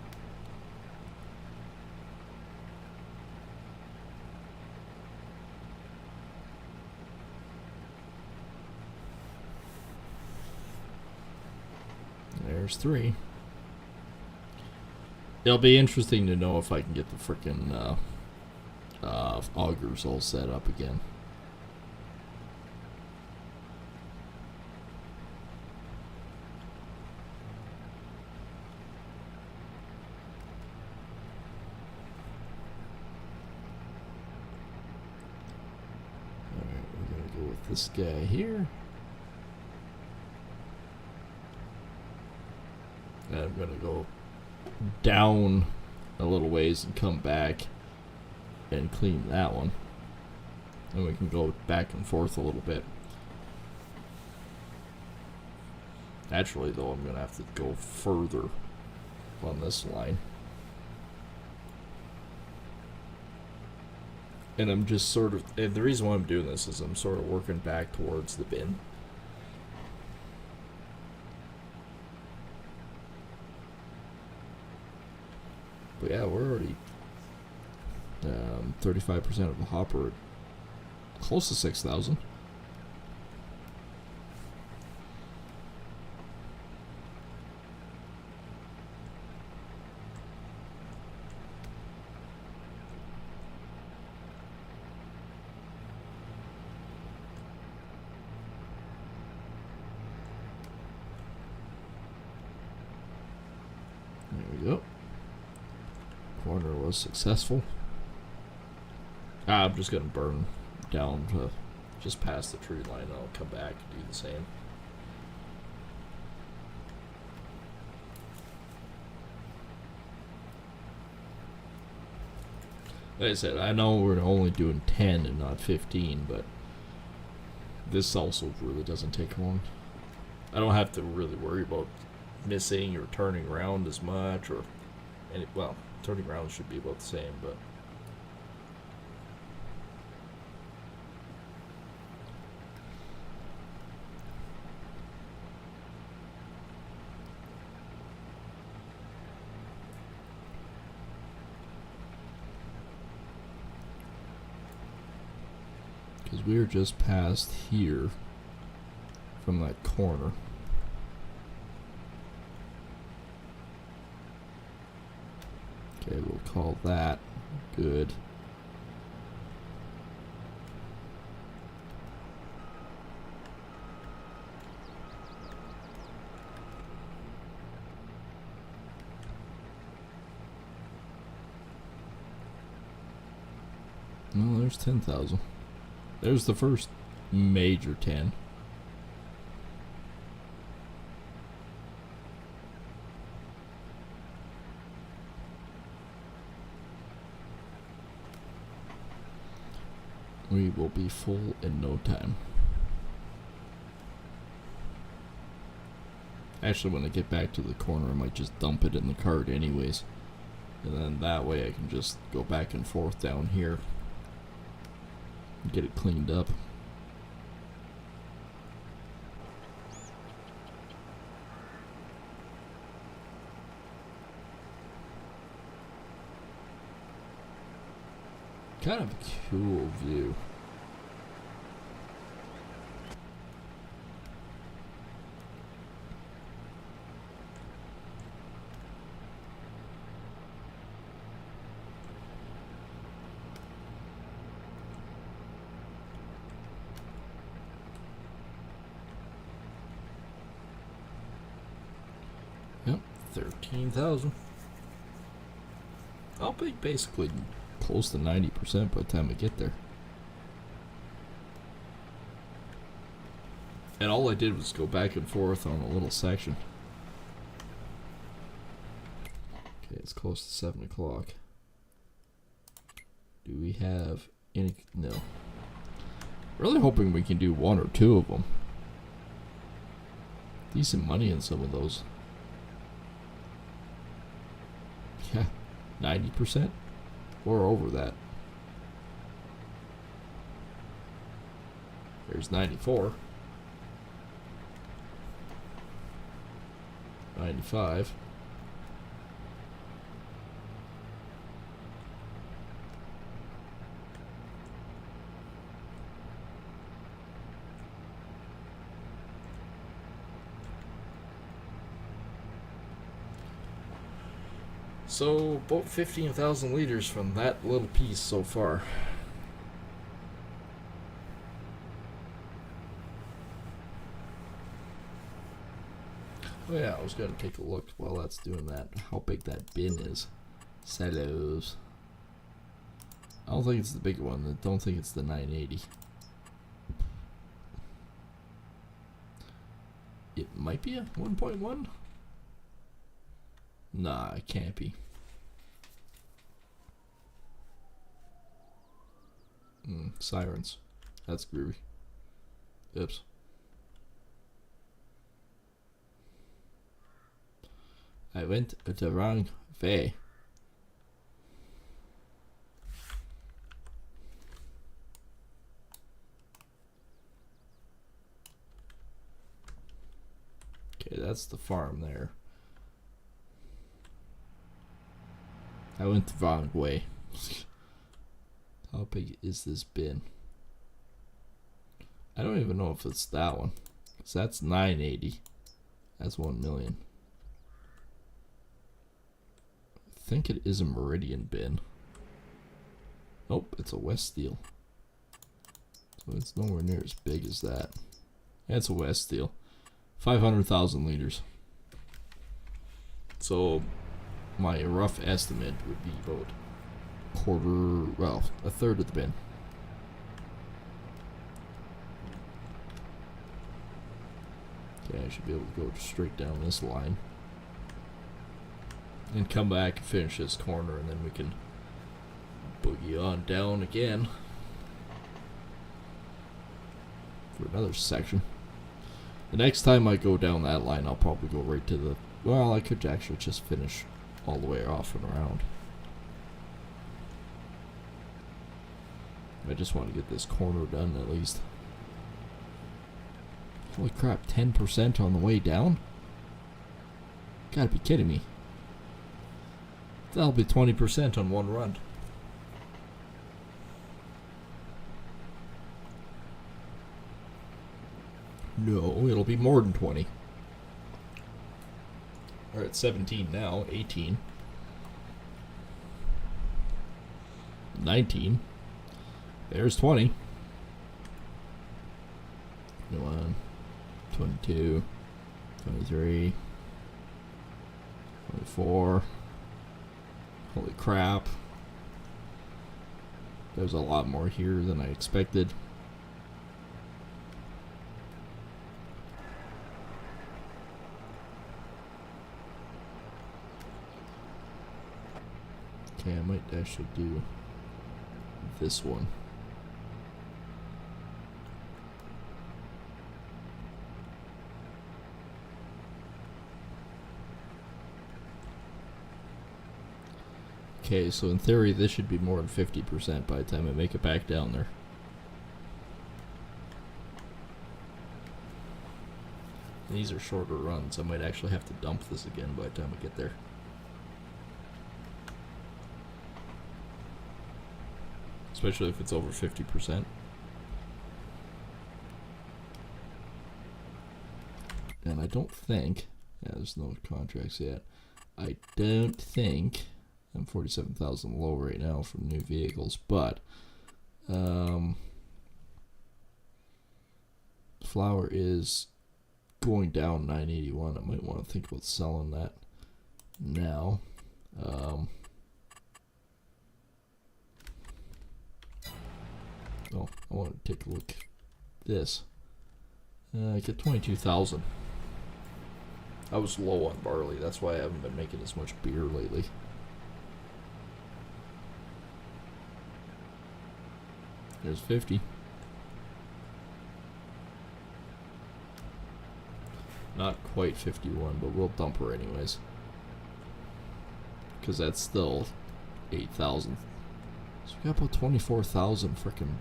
There's 3. It'll be interesting to know if I can get the frickin' augers all set up again. Alright, we're gonna go with this guy here. And I'm gonna go down a little ways and come back and clean that one, and we can go back and forth a little bit. Naturally though, I'm gonna have to go further on this line, and I'm just sort of, and the reason why I'm doing this is I'm sort of working back towards the bin. But yeah, we're already 35% of the hopper, close to 6,000. There we go. Corner was successful. I'm just going to burn down to just past the tree line, and I'll come back and do the same. Like I said, I know we're only doing 10 and not 15, but this also really doesn't take long. I don't have to really worry about missing or turning around as much, or any, well, turning around should be about the same, but because we're just past here from that corner. Okay, we'll call that good. No, there's 10,000. There's the first major 10. We will be full in no time. Actually, when I get back to the corner, I might just dump it in the cart anyways. And then that way I can just go back and forth down here and get it cleaned up. Kind of a cool view. Yep, 13,000. I'll be basically close to 90% by the time I get there. And all I did was go back and forth on a little section. Okay, it's close to 7 o'clock. Do we have any? No. Really hoping we can do 1 or 2 of them. Decent money in some of those. Yeah, 90%? Or over that. There's 94. 95. So, about 15,000 liters from that little piece so far. Oh yeah, I was gonna take a look while that's doing that, how big that bin is. Silos. I don't think it's the big one. I don't think it's the 980. It might be a 1.1? Nah, it can't be. Sirens. That's groovy. Oops. I went the wrong way. Okay, that's the farm there. I went the wrong way. How big is this bin? I don't even know if it's that one. So that's 980. That's 1 million. I think it is a Meridian bin. Nope, it's a West Steel. So it's nowhere near as big as that. Yeah, it's a West Steel. 500,000 liters. So my rough estimate would be about a third of the bin. Okay, I should be able to go straight down this line and come back and finish this corner, and then we can boogie on down again for another section. The next time I go down that line, I'll probably go right to the... Well, I could actually just finish all the way off and around. I just want to get this corner done at least. Holy crap, 10% on the way down? Gotta be kidding me. That'll be 20% on one run. No, it'll be more than 20. We're at 17 now, 18. 19. There's 20. 21. 22. 23. 24. Holy crap. There's a lot more here than I expected. Okay, I might actually do this one. Okay, so in theory this should be more than 50% by the time I make it back down there. And these are shorter runs. I might actually have to dump this again by the time I get there. Especially if it's over 50%. And I don't think... Yeah, there's no contracts yet. I don't think... I'm 47,000 low right now from new vehicles, but... flour is going down 981. I might want to think about selling that now. Oh, I want to take a look at this. I get 22,000. I was low on barley. That's why I haven't been making as much beer lately. There's 50. Not quite 51, but we'll dump her anyways. Because that's still 8,000. So we got about 24,000 frickin'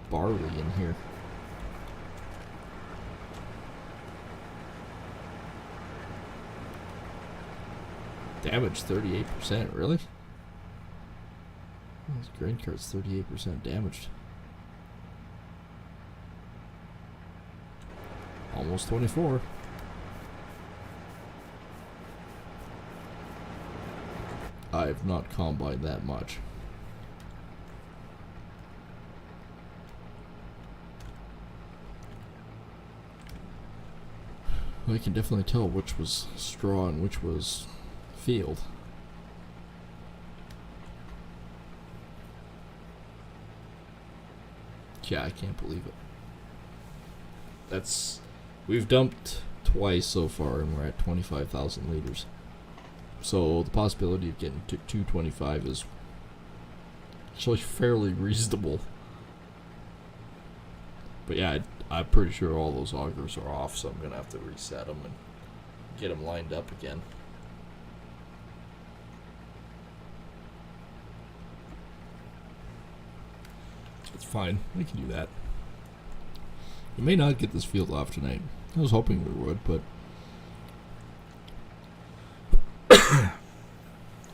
barley in here. Damage 38%, really? Oh, this grain cart's 38% damaged. Almost 24. I've not combined that much. I can definitely tell which was straw and which was field. Yeah, I can't believe it. We've dumped twice so far and we're at 25,000 liters. So the possibility of getting to 225 is actually fairly reasonable. But yeah, I'm pretty sure all those augers are off, so I'm going to have to reset them and get them lined up again. It's fine. We can do that. We may not get this field off tonight. I was hoping we would, but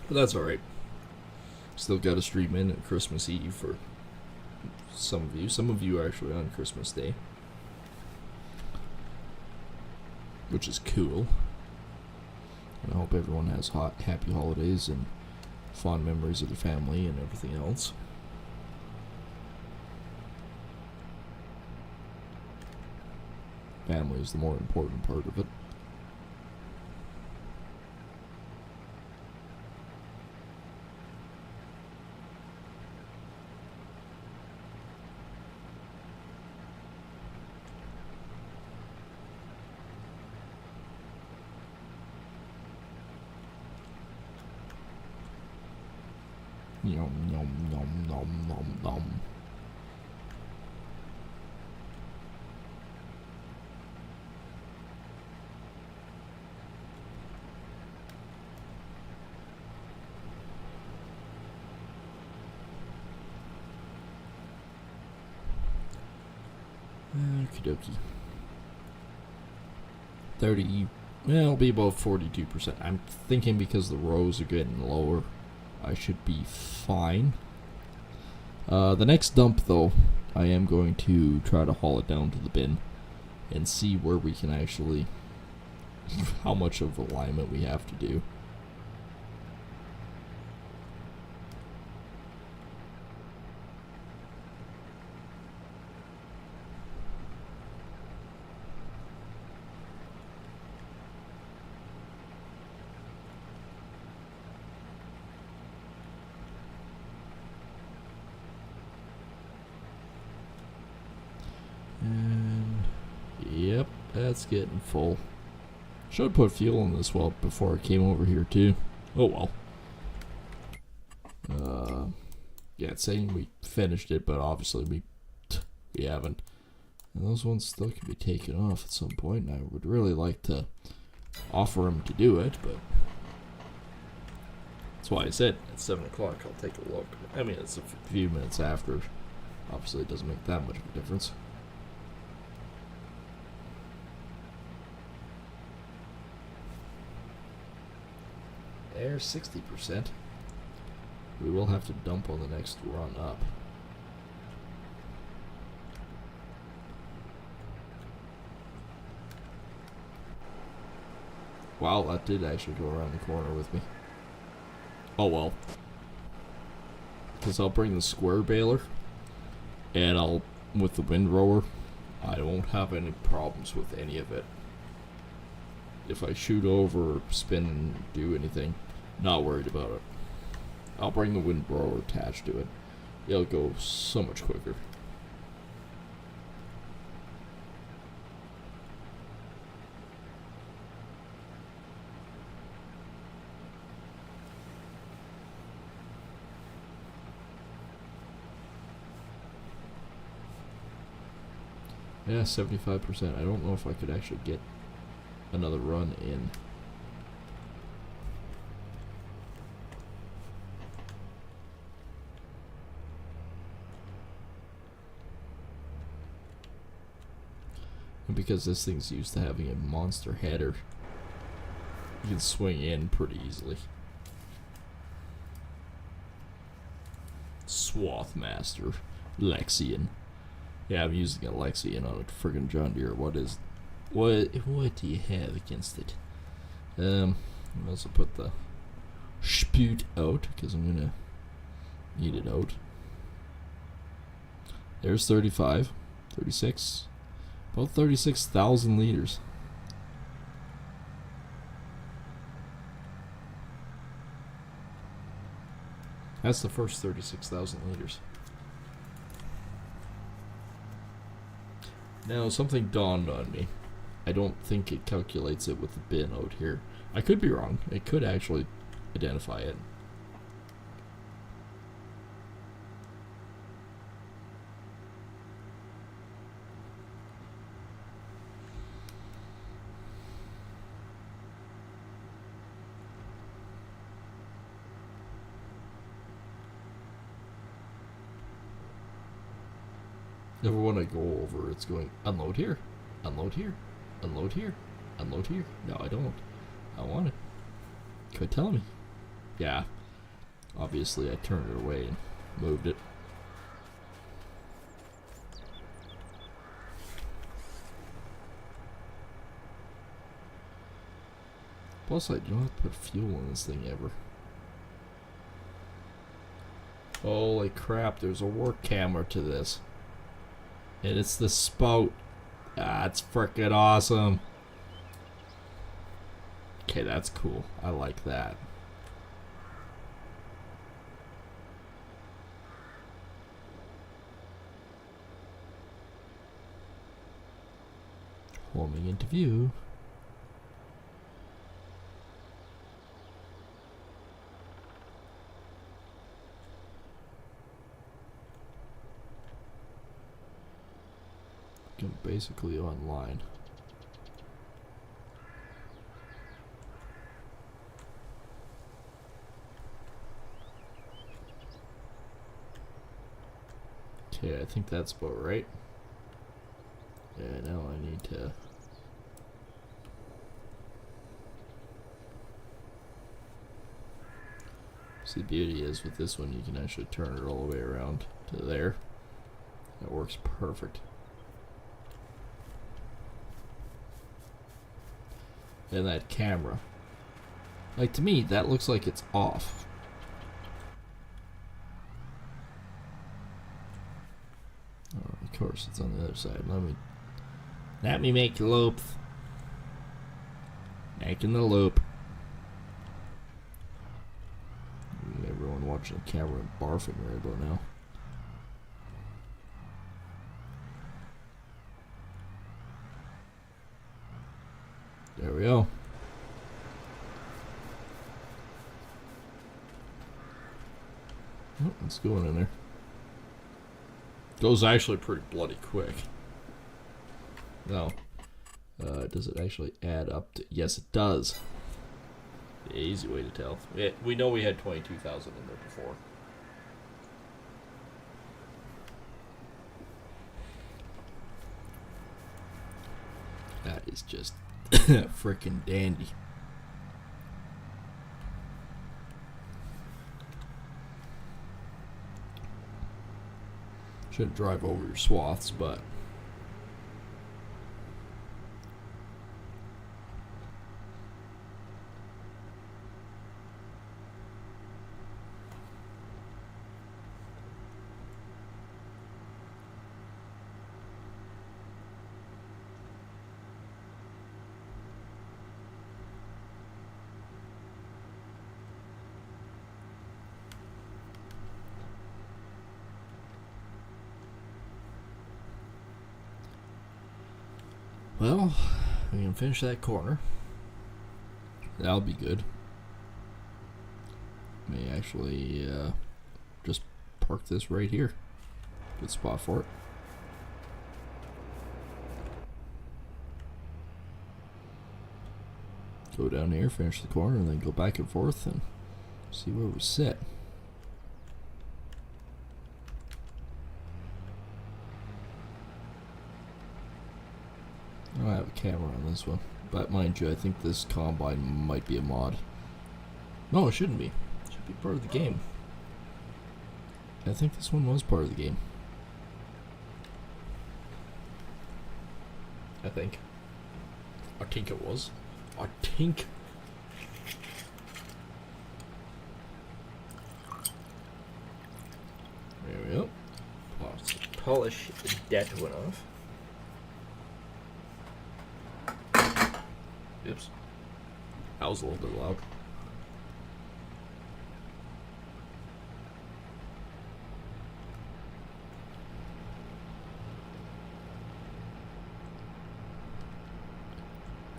that's alright. Still got to stream in at Christmas Eve for some of you. Some of you are actually on Christmas Day, which is cool. And I hope everyone has happy holidays and fond memories of their family and everything else. Family is the more important part of it. Yum, yum, yum, yum, yum, yum. Okie dokie. 30, well, it'll be about 42%. I'm thinking because the rows are getting lower, I should be fine. The next dump, though, I am going to try to haul it down to the bin and see where we can actually, how much of alignment we have to do. And yep, that's getting full. Should have put fuel in this well before I came over here too. Oh well. Yeah, it's saying we finished it, but obviously we haven't. And those ones still can be taken off at some point. And I would really like to offer them to do it, but that's why I said at 7 o'clock I'll take a look. I mean, it's a few minutes after. Obviously, it doesn't make that much of a difference. There's 60%. We will have to dump on the next run up. Wow, that did actually go around the corner with me. Oh well. Because I'll bring the square baler, and with the windrower, I won't have any problems with any of it. If I shoot over or spin and do anything, not worried about it. I'll bring the windrower attached to it. It'll go so much quicker. Yeah, 75%. I don't know if I could actually get another run in. And because this thing's used to having a monster header, you can swing in pretty easily. Swathmaster. Lexian. Yeah, I'm using a Lexian on a friggin' John Deere. What do you have against it? I'll also put the spewed out, because I'm going to eat it out. There's 35, 36, about 36,000 liters. That's the first 36,000 liters. Now, something dawned on me. I don't think it calculates it with the bin out here. I could be wrong. It could actually identify it. Every one I go over, it's going unload here, unload here, unload here, unload here. No, I don't. I want it. Quit telling me. Yeah. Obviously, I turned it away and moved it. Plus, I don't have to put fuel in this thing ever. Holy crap, there's a work camera to this. And it's the spout. That's freaking awesome. Okay, that's cool. I like that. Forming into view. I'm basically online. Okay, I think that's about right. Yeah, now I need to... See, the beauty is with this one, you can actually turn it all the way around to there. That works perfect. And that camera. Like, to me, that looks like it's off. Oh, of course, it's on the other side. Let me make the loop. Making the loop. Everyone watching the camera and barfing right about now. There we go. Oh, it's going in there. Goes actually pretty bloody quick. No. Does it actually add up to... Yes, it does. The easy way to tell. We know we had 22,000 in there before. That is just frickin' dandy. Shouldn't drive over your swaths, but well, we can finish that corner. That'll be good. May actually just park this right here. Good spot for it. Go down here, finish the corner, and then go back and forth and see where we sit. I don't have a camera on this one, but mind you, I think this combine might be a mod. No, it shouldn't be. It should be part of the game. I think this one was part of the game. I think it was. I think. polish debt went off. Oops. That was a little bit loud.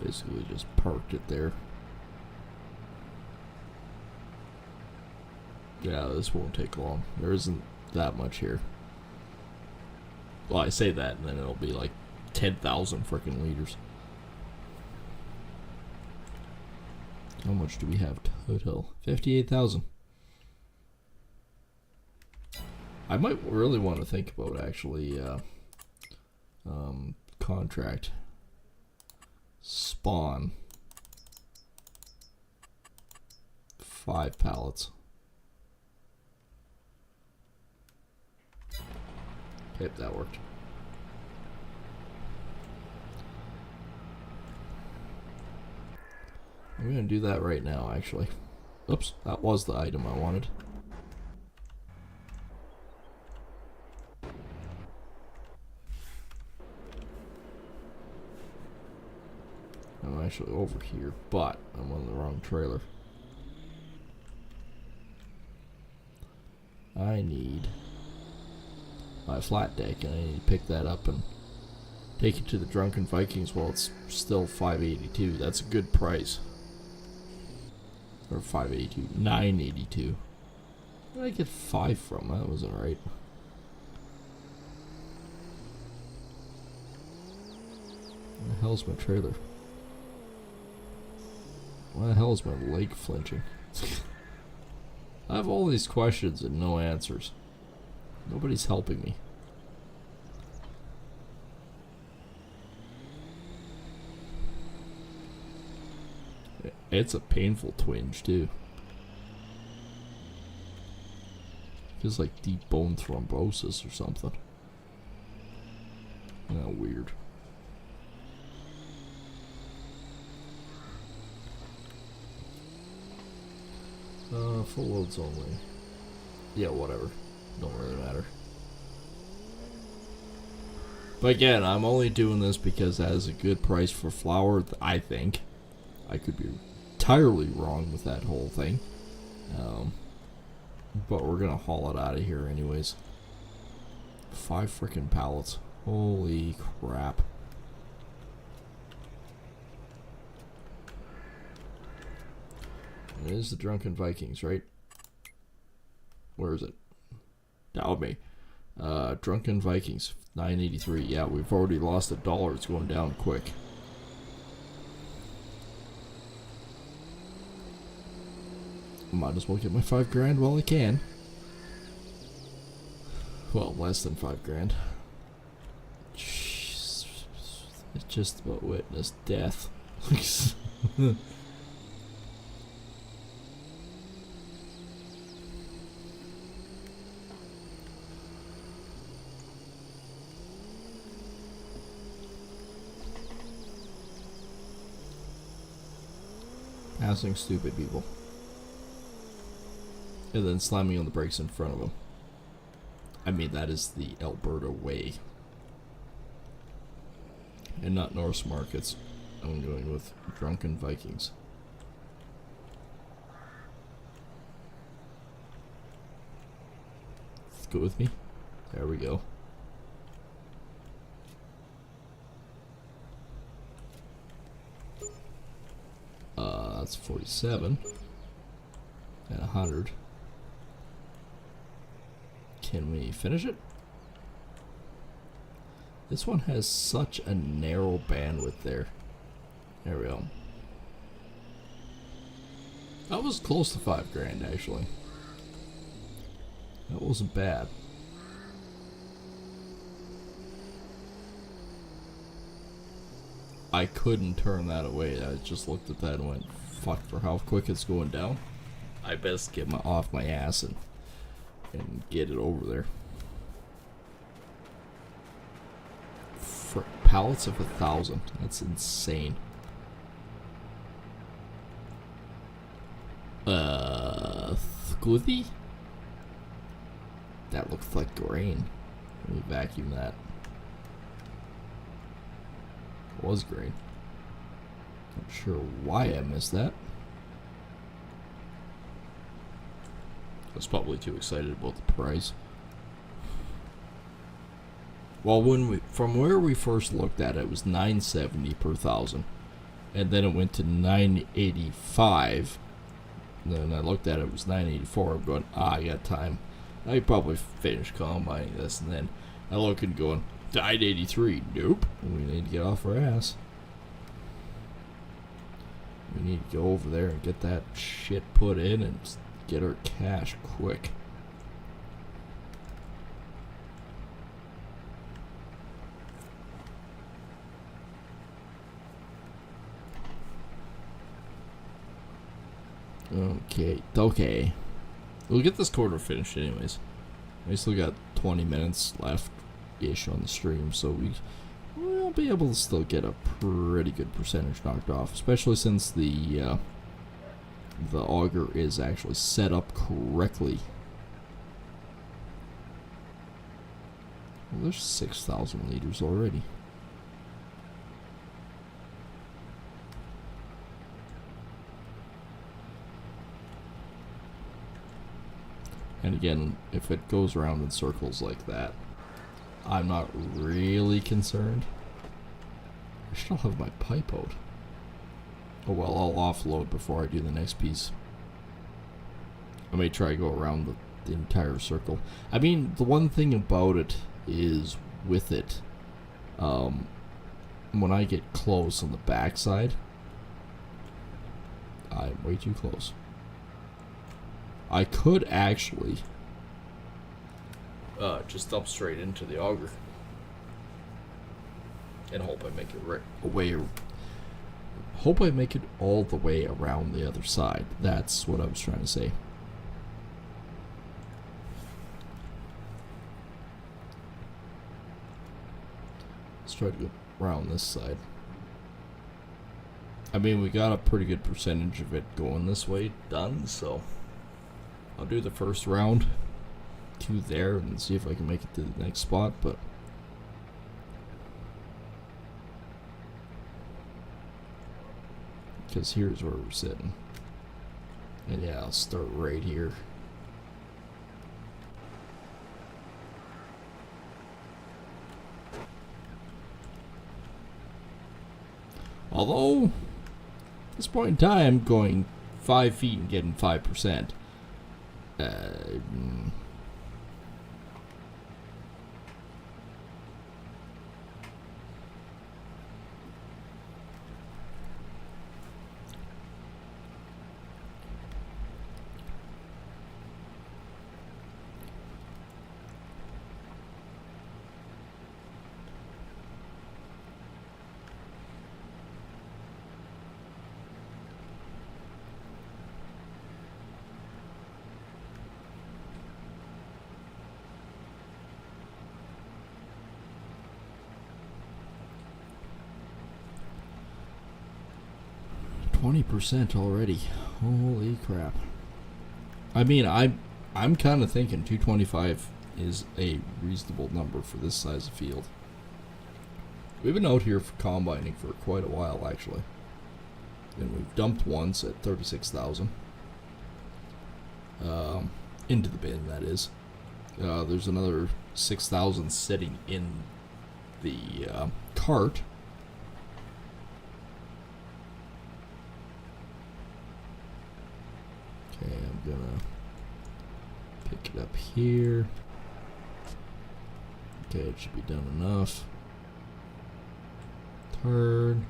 Basically just parked it there. Yeah, this won't take long. There isn't that much here. Well, I say that, and then it'll be like 10,000 freaking liters. How much do we have total? 58,000. I might really want to think about actually contract spawn 5 pallets. Yep, that worked. I'm gonna do that right now, actually. Oops, that was the item I wanted. I'm actually over here, but I'm on the wrong trailer. I need my flat deck, and I need to pick that up and take it to the Drunken Vikings while it's still $582. That's a good price. Or $582, $982. Where did I get 5 from? That wasn't right. Where the hell's my trailer? Why the hell is my leg flinching? I have all these questions and no answers. Nobody's helping me. It's a painful twinge too. Feels like deep bone thrombosis or something. Oh, weird. Full loads only. Yeah, whatever. Don't really matter. But again, I'm only doing this because that is a good price for flour, I think. I could be entirely wrong with that whole thing. But we're gonna haul it out of here anyways. 5 freaking pallets. Holy crap. It is the Drunken Vikings, right? Where is it? Down me. Drunken Vikings, 983. Yeah, we've already lost $1. It's going down quick. Might as well get my 5 grand while I can. Well, less than 5 grand. Jeez. It's just about witnessed death. Passing stupid people. And then slamming on the brakes in front of them. I mean, that is the Alberta way. And not Norse markets. I'm going with Drunken Vikings. Let's go with me. There we go. That's 47 and 100. Can we finish it? This one has such a narrow bandwidth there. There we go. That was close to 5 grand actually. That wasn't bad. I couldn't turn that away. I just looked at that and went, fuck, for how quick it's going down. I best get off my ass and get it over there. For pallets of 1,000. That's insane. Scoothy? That looks like grain. Let me vacuum that. It was green. Not sure why I missed that. I was probably too excited about the price. Well, from where we first looked at it, it was $970 per thousand, and then it went to $985. Then I looked at it, it was $984. I'm going, I got time. I probably finish combining this, and then I look and going, $983. Nope. We need to get off our ass. We need to go over there and get that shit put in and get our cash quick. Okay. We'll get this quarter finished anyways. We still got 20 minutes left-ish on the stream, so we'll be able to still get a pretty good percentage knocked off, especially since the auger is actually set up correctly. Well, there's 6,000 liters already. And again, if it goes around in circles like that, I'm not really concerned. I still have my pipe out. Oh well, I'll offload before I do the next piece. I may try to go around the entire circle. I mean, the one thing about it is with it, when I get close on the backside, I'm way too close. I could actually just dump straight into the auger and hope I make it hope I make it all the way around the other side. That's what I was trying to say. Let's try to go around this side. I mean, we got a pretty good percentage of it going this way done, so I'll do the first round to there and see if I can make it to the next spot, but because here's where we're sitting. And yeah, I'll start right here. Although, at this point in time, going 5 feet and getting 5%. 20% already. Holy crap. I mean, I'm kind of thinking 225 is a reasonable number for this size of field. We've been out here for combining for quite a while, actually. And we've dumped once at 36,000. Into the bin, that is. There's another 6,000 sitting in the cart. Okay, I'm gonna pick it up here. Okay, it should be done enough. Turn.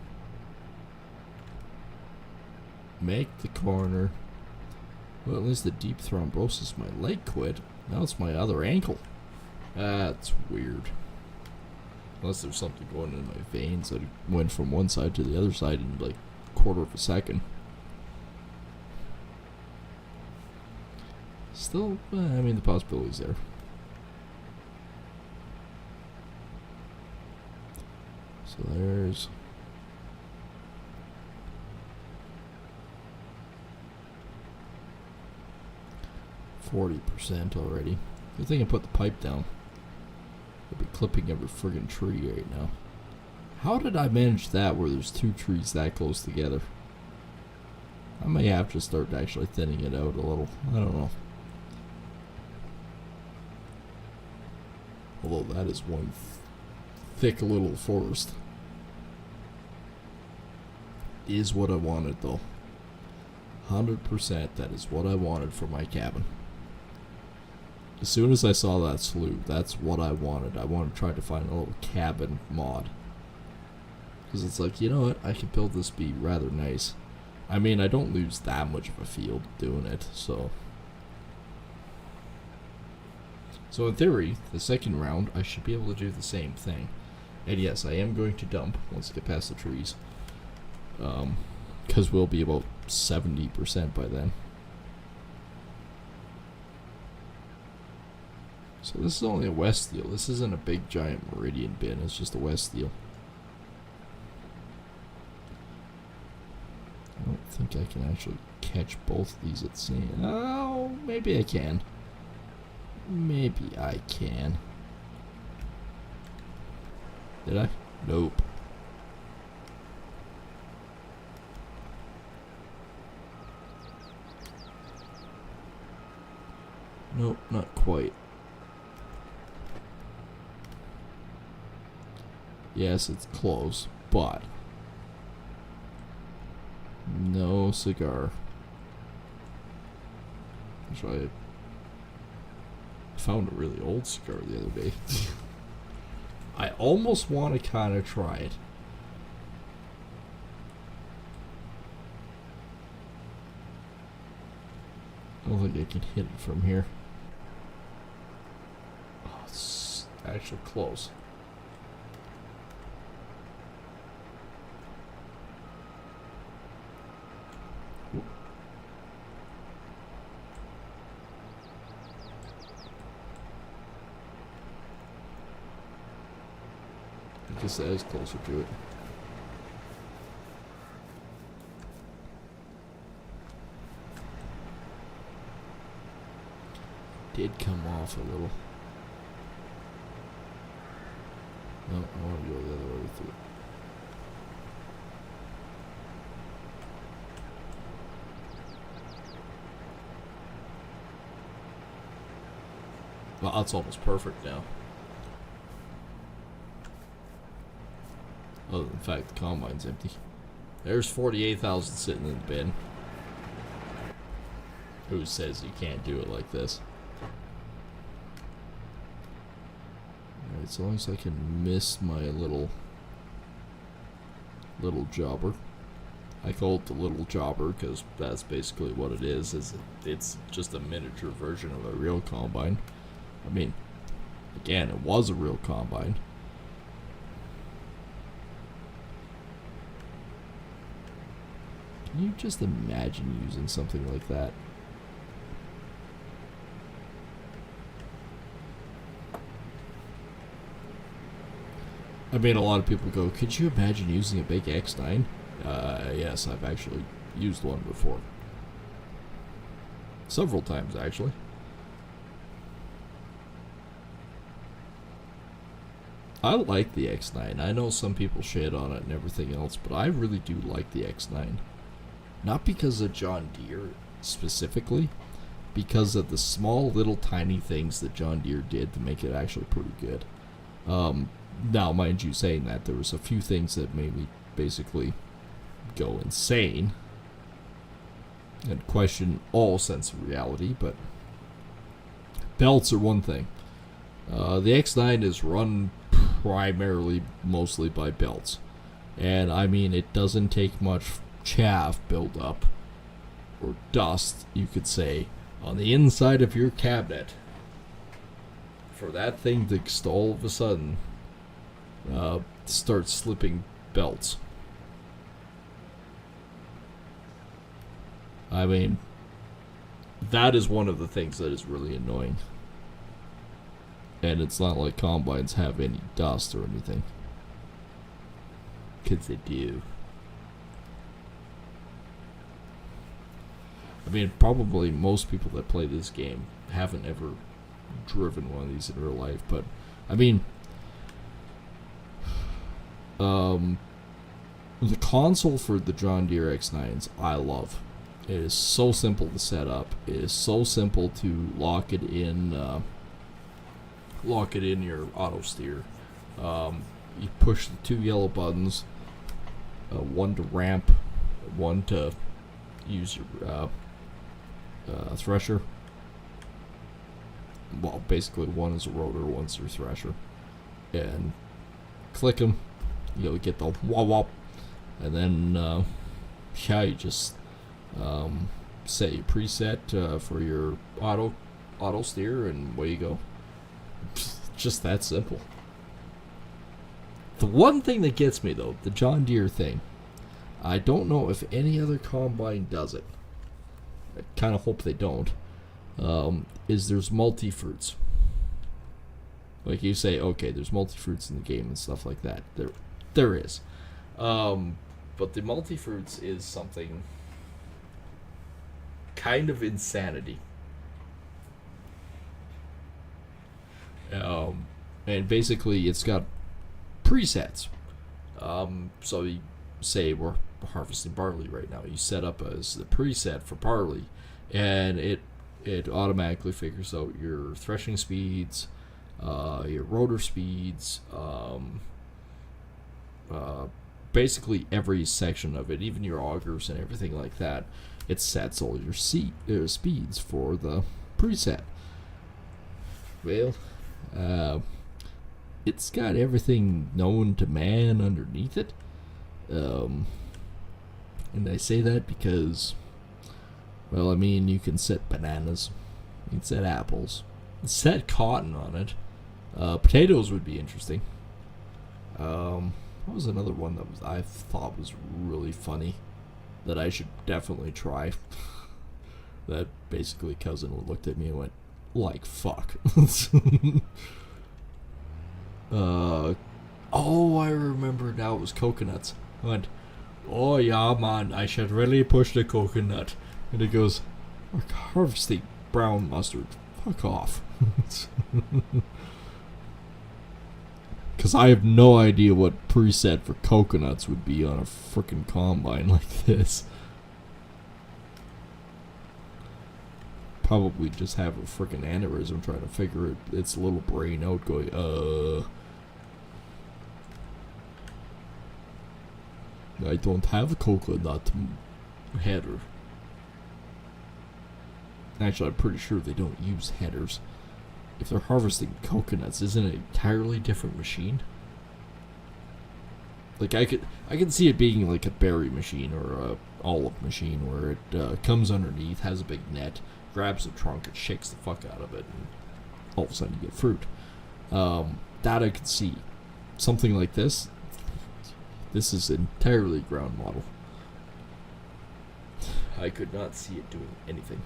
Make the corner. Well, at least the deep thrombosis, my leg quit. Now it's my other ankle. That's weird. Unless there's something going in my veins that went from one side to the other side in like a quarter of a second. Still, I mean, the possibility's there. So there's 40% already. Good thing I put the pipe down. I'll be clipping every friggin' tree right now. How did I manage that where there's 2 trees that close together? I may have to start actually thinning it out a little. I don't know. Although that is one thick little forest. Is what I wanted though. 100% that is what I wanted for my cabin. As soon as I saw that slough, that's what I wanted. I wanted to try to find a little cabin mod. Because it's like, you know what, I can build this be rather nice. I mean, I don't lose that much of a field doing it, so. So in theory, the second round, I should be able to do the same thing. And yes, I am going to dump once I get past the trees. Because we'll be about 70% by then. So this is only a west steel. This isn't a big giant meridian bin. It's just a west steel. I don't think I can actually catch both of these at the same. Oh, maybe I can. Maybe I can. Did I? Nope. Nope, not quite. Yes, it's close, but no cigar. Actually, I found a really old cigar the other day. I almost want to kind of try it. I don't think I can hit it from here. Oh, it's actually close. I guess that is closer to it. Did come off a little. No, I want to go the other way with it. Well, that's almost perfect now. Other than the fact the combine's empty. There's 48,000 sitting in the bin. Who says you can't do it like this? Alright, as long as I can miss my little jobber. I call it the little jobber because that's basically what it is it's just a miniature version of a real combine. I mean, again, it was a real combine. Can you just imagine using something like that? I mean, a lot of people go, could you imagine using a big X9? Yes, I've actually used one before. Several times, actually. I like the X9. I know some people shit on it and everything else, but I really do like the X9. Not because of John Deere specifically, because of the small little tiny things that John Deere did to make it actually pretty good. Now, mind you, saying that, there was a few things that made me basically go insane and question all sense of reality, but belts are one thing. The X9 is run primarily mostly by belts, and I mean, it doesn't take much chaff buildup or dust, you could say, on the inside of your cabinet for that thing to all of a sudden start slipping belts. I mean, that is one of the things that is really annoying. And it's not like combines have any dust or anything. 'Cause they do. I mean, probably most people that play this game haven't ever driven one of these in real life, but I mean, The console for the John Deere X9s, I love. It is so simple to set up. It is so simple to lock it in your auto steer. You push the two yellow buttons, one to ramp, one to use your thresher. Well, basically one is a rotor, one's your thresher. And click them, you'll get the wop wop. And then, you just set your preset for your auto steer, and away you go. Just that simple. The one thing that gets me, though, the John Deere thing, I don't know if any other combine does it. I kind of hope they don't. Is there's multi-fruits. Like you say, okay, there's multi-fruits in the game and stuff like that. There is. But the multi-fruits is something kind of insanity. And basically it's got presets. So you say we're harvesting barley right now. You set up as the preset for barley, and it automatically figures out your threshing speeds, your rotor speeds, basically every section of it, even your augers and everything like that. It sets all your speeds for the preset. Well, it's got everything known to man underneath it. And I say that because, well, I mean, you can set bananas, you can set apples, set cotton on it. Potatoes would be interesting. What was another one that I thought was really funny that I should definitely try? That basically cousin looked at me and went, like, fuck. Oh, I remember now, it was coconuts. I went, oh yeah, man, I should really push the coconut. And it goes, we're harvesting brown mustard. Fuck off. Because I have no idea what preset for coconuts would be on a frickin' combine like this. Probably just have a frickin' aneurysm trying to figure its little brain out going, I don't have a coconut header. Actually, I'm pretty sure they don't use headers. If they're harvesting coconuts, isn't it an entirely different machine? Like, I can see it being like a berry machine or a olive machine where it comes underneath, has a big net, grabs the trunk, and shakes the fuck out of it, and all of a sudden you get fruit. That I could see. Something like this. This is entirely ground model. I could not see it doing anything.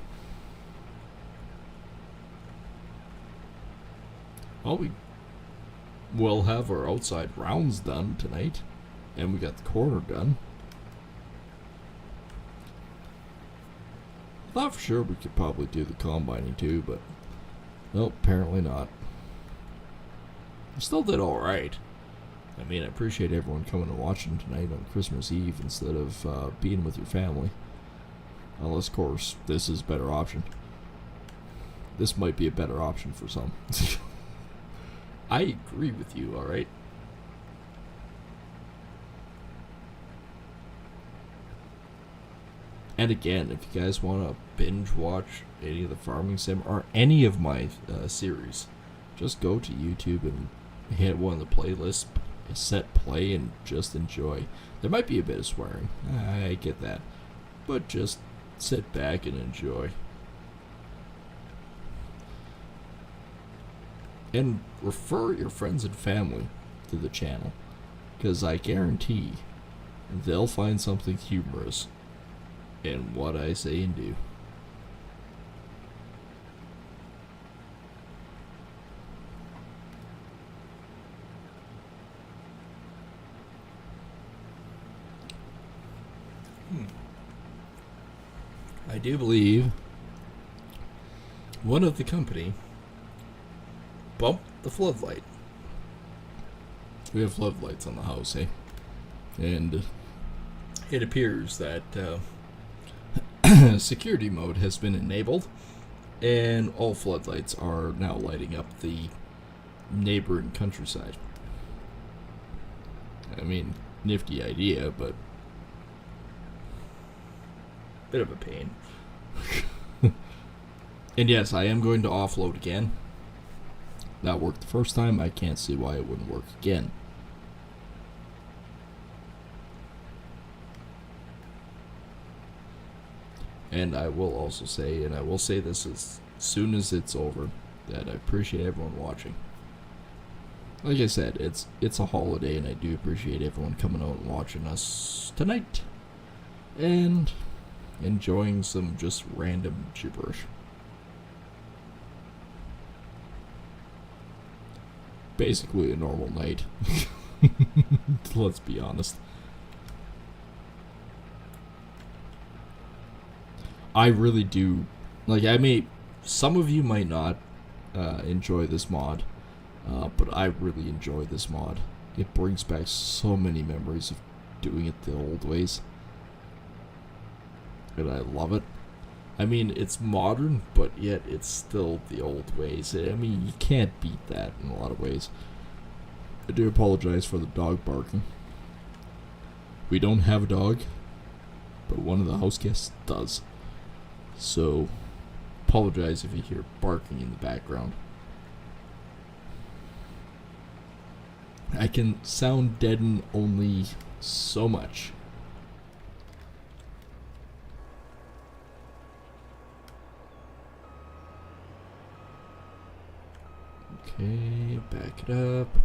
Well, we will have our outside rounds done tonight, and we got the corner done. I thought for sure we could probably do the combining too, but nope, apparently not. I still did alright. I mean, I appreciate everyone coming and watching tonight on Christmas Eve instead of being with your family. Unless, of course, this is a better option. This might be a better option for some. I agree with you, alright? And again, if you guys want to binge watch any of the Farming Sim or any of my series, just go to YouTube and hit one of the playlists, set play, and just enjoy. There might be a bit of swearing, I get that, but just sit back and enjoy. And refer your friends and family to the channel, because I guarantee they'll find something humorous in what I say and do. I do believe one of the company bumped the floodlight. We have floodlights on the house, eh? And it appears that security mode has been enabled, and all floodlights are now lighting up the neighboring countryside. I mean, nifty idea, but bit of a pain. And yes, I am going to offload again. That worked the first time. I can't see why it wouldn't work again. And I will also say, and I will say this as soon as it's over, that I appreciate everyone watching. Like I said, it's a holiday, and I do appreciate everyone coming out and watching us tonight. And enjoying some just random gibberish. Basically a normal night. Let's be honest. I really do, like, some of you might not enjoy this mod, but I really enjoy this mod. It brings back so many memories of doing it the old ways. And I love it. I mean, it's modern, but yet it's still the old ways. I mean, you can't beat that in a lot of ways. I do apologize for the dog barking. We don't have a dog, but one of the house guests does. So, apologize if you hear barking in the background. I can sound deaden only so much. Okay, back it up.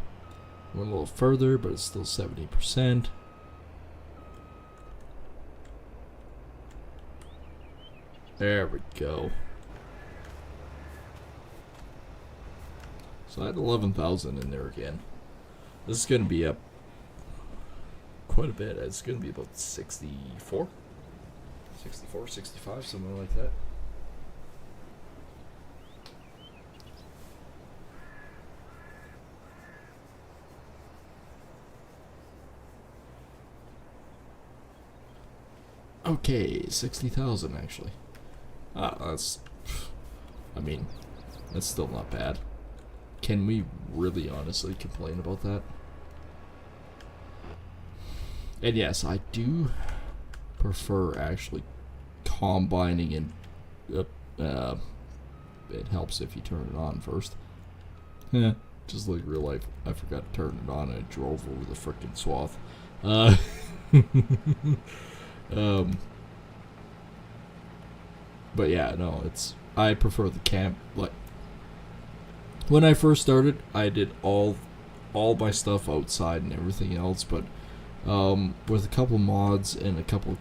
Went a little further, but it's still 70%. There we go. So I had 11,000 in there again. This is going to be up quite a bit. It's going to be about 64? 64, 65, something like that. Okay, 60,000 actually. That's still not bad. Can we really honestly complain about that? And yes, I do prefer actually combining, and it helps if you turn it on first. Just like real life, I forgot to turn it on and I drove over the frickin' swath. But yeah, no, I prefer the camp. Like, when I first started, I did all my stuff outside and everything else, but with a couple mods and a couple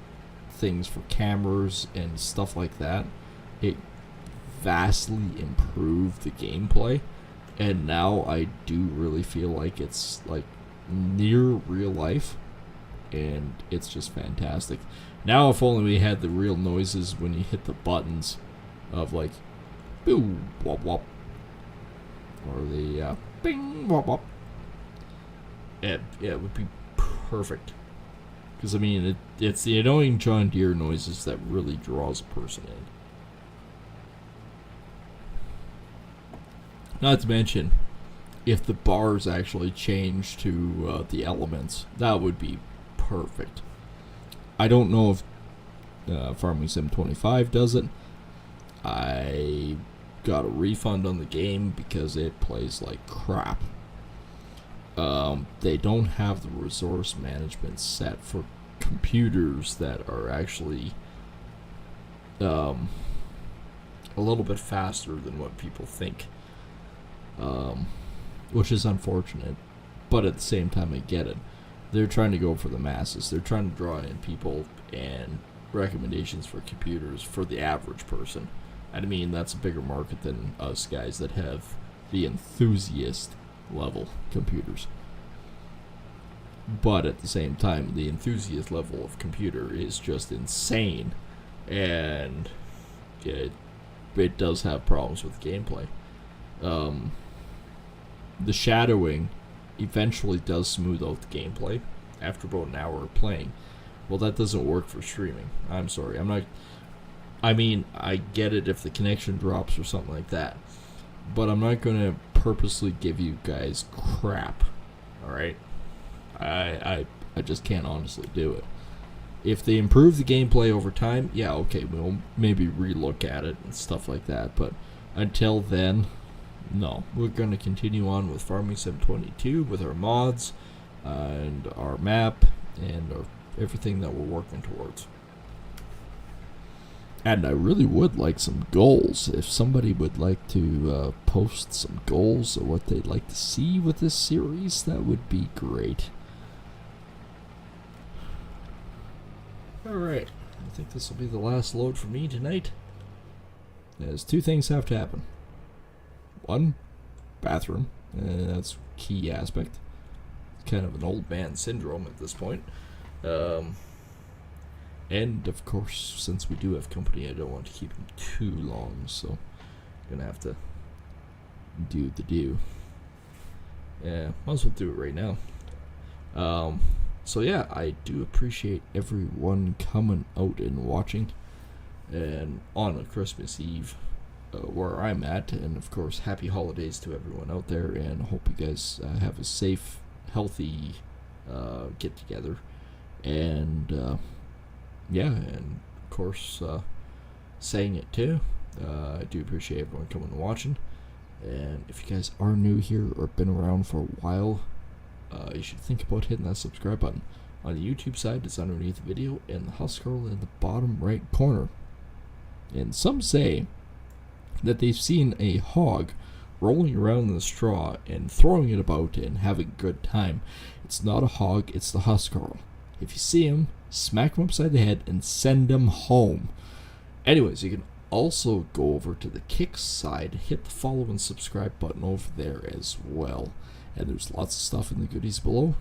things for cameras and stuff like that, it vastly improved the gameplay, and now I do really feel like it's like near real life, and it's just fantastic. Now, if only we had the real noises when you hit the buttons of like boo wop wop, or the bing wop wop. Yeah, it would be perfect. Because I mean, it's the annoying John Deere noises that really draws a person in. Not to mention, if the bars actually change to the elements, that would be perfect. I don't know if Farming Sim 25 does it. I got a refund on the game because it plays like crap. They don't have the resource management set for computers that are actually a little bit faster than what people think, which is unfortunate, but at the same time I get it. They're trying to go for the masses. They're trying to draw in people and recommendations for computers for the average person. I mean, that's a bigger market than us guys that have the enthusiast level computers. But at the same time, the enthusiast level of computer is just insane, and it does have problems with gameplay. The shadowing eventually does smooth out the gameplay, after about an hour of playing. Well, that doesn't work for streaming. I'm sorry. I mean, I get it if the connection drops or something like that, but I'm not going to purposely give you guys crap. All right? I just can't honestly do it. If they improve the gameplay over time, yeah, okay, we'll maybe relook at it and stuff like that. But until then, no. We're going to continue on with Farming Sim 22 with our mods and our map and everything that we're working towards. And I really would like some goals. If somebody would like to post some goals of what they'd like to see with this series, that would be great. Alright, I think this will be the last load for me tonight. There's two things have to happen. One, bathroom. That's a key aspect. It's kind of an old man syndrome at this point. And, of course, since we do have company, I don't want to keep him too long, so I'm going to have to do the do. Yeah, might as well do it right now. So yeah, I do appreciate everyone coming out and watching, and on a Christmas Eve, where I'm at, and of course, happy holidays to everyone out there, and hope you guys have a safe, healthy get together, and yeah, and of course, saying it too. I do appreciate everyone coming and watching, and if you guys are new here or been around for a while, you should think about hitting that subscribe button. On the YouTube side, it's underneath the video, and the house scroll in the bottom right corner. And some say that they've seen a hog rolling around in the straw and throwing it about and having a good time. It's not a hog, it's the house scroll. If you see him, smack him upside the head and send him home. Anyways, you can also go over to the Kicks side, hit the follow and subscribe button over there as well. And there's lots of stuff in the goodies below.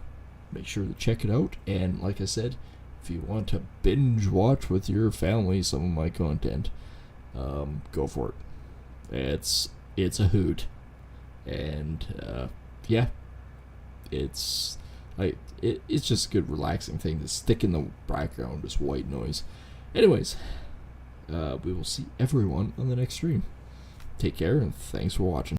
Make sure to check it out. And like I said, if you want to binge watch with your family some of my content, go for it. It's a hoot. And yeah, it's just a good relaxing thing to stick in the background as white noise. Anyways, we will see everyone on the next stream. Take care and thanks for watching.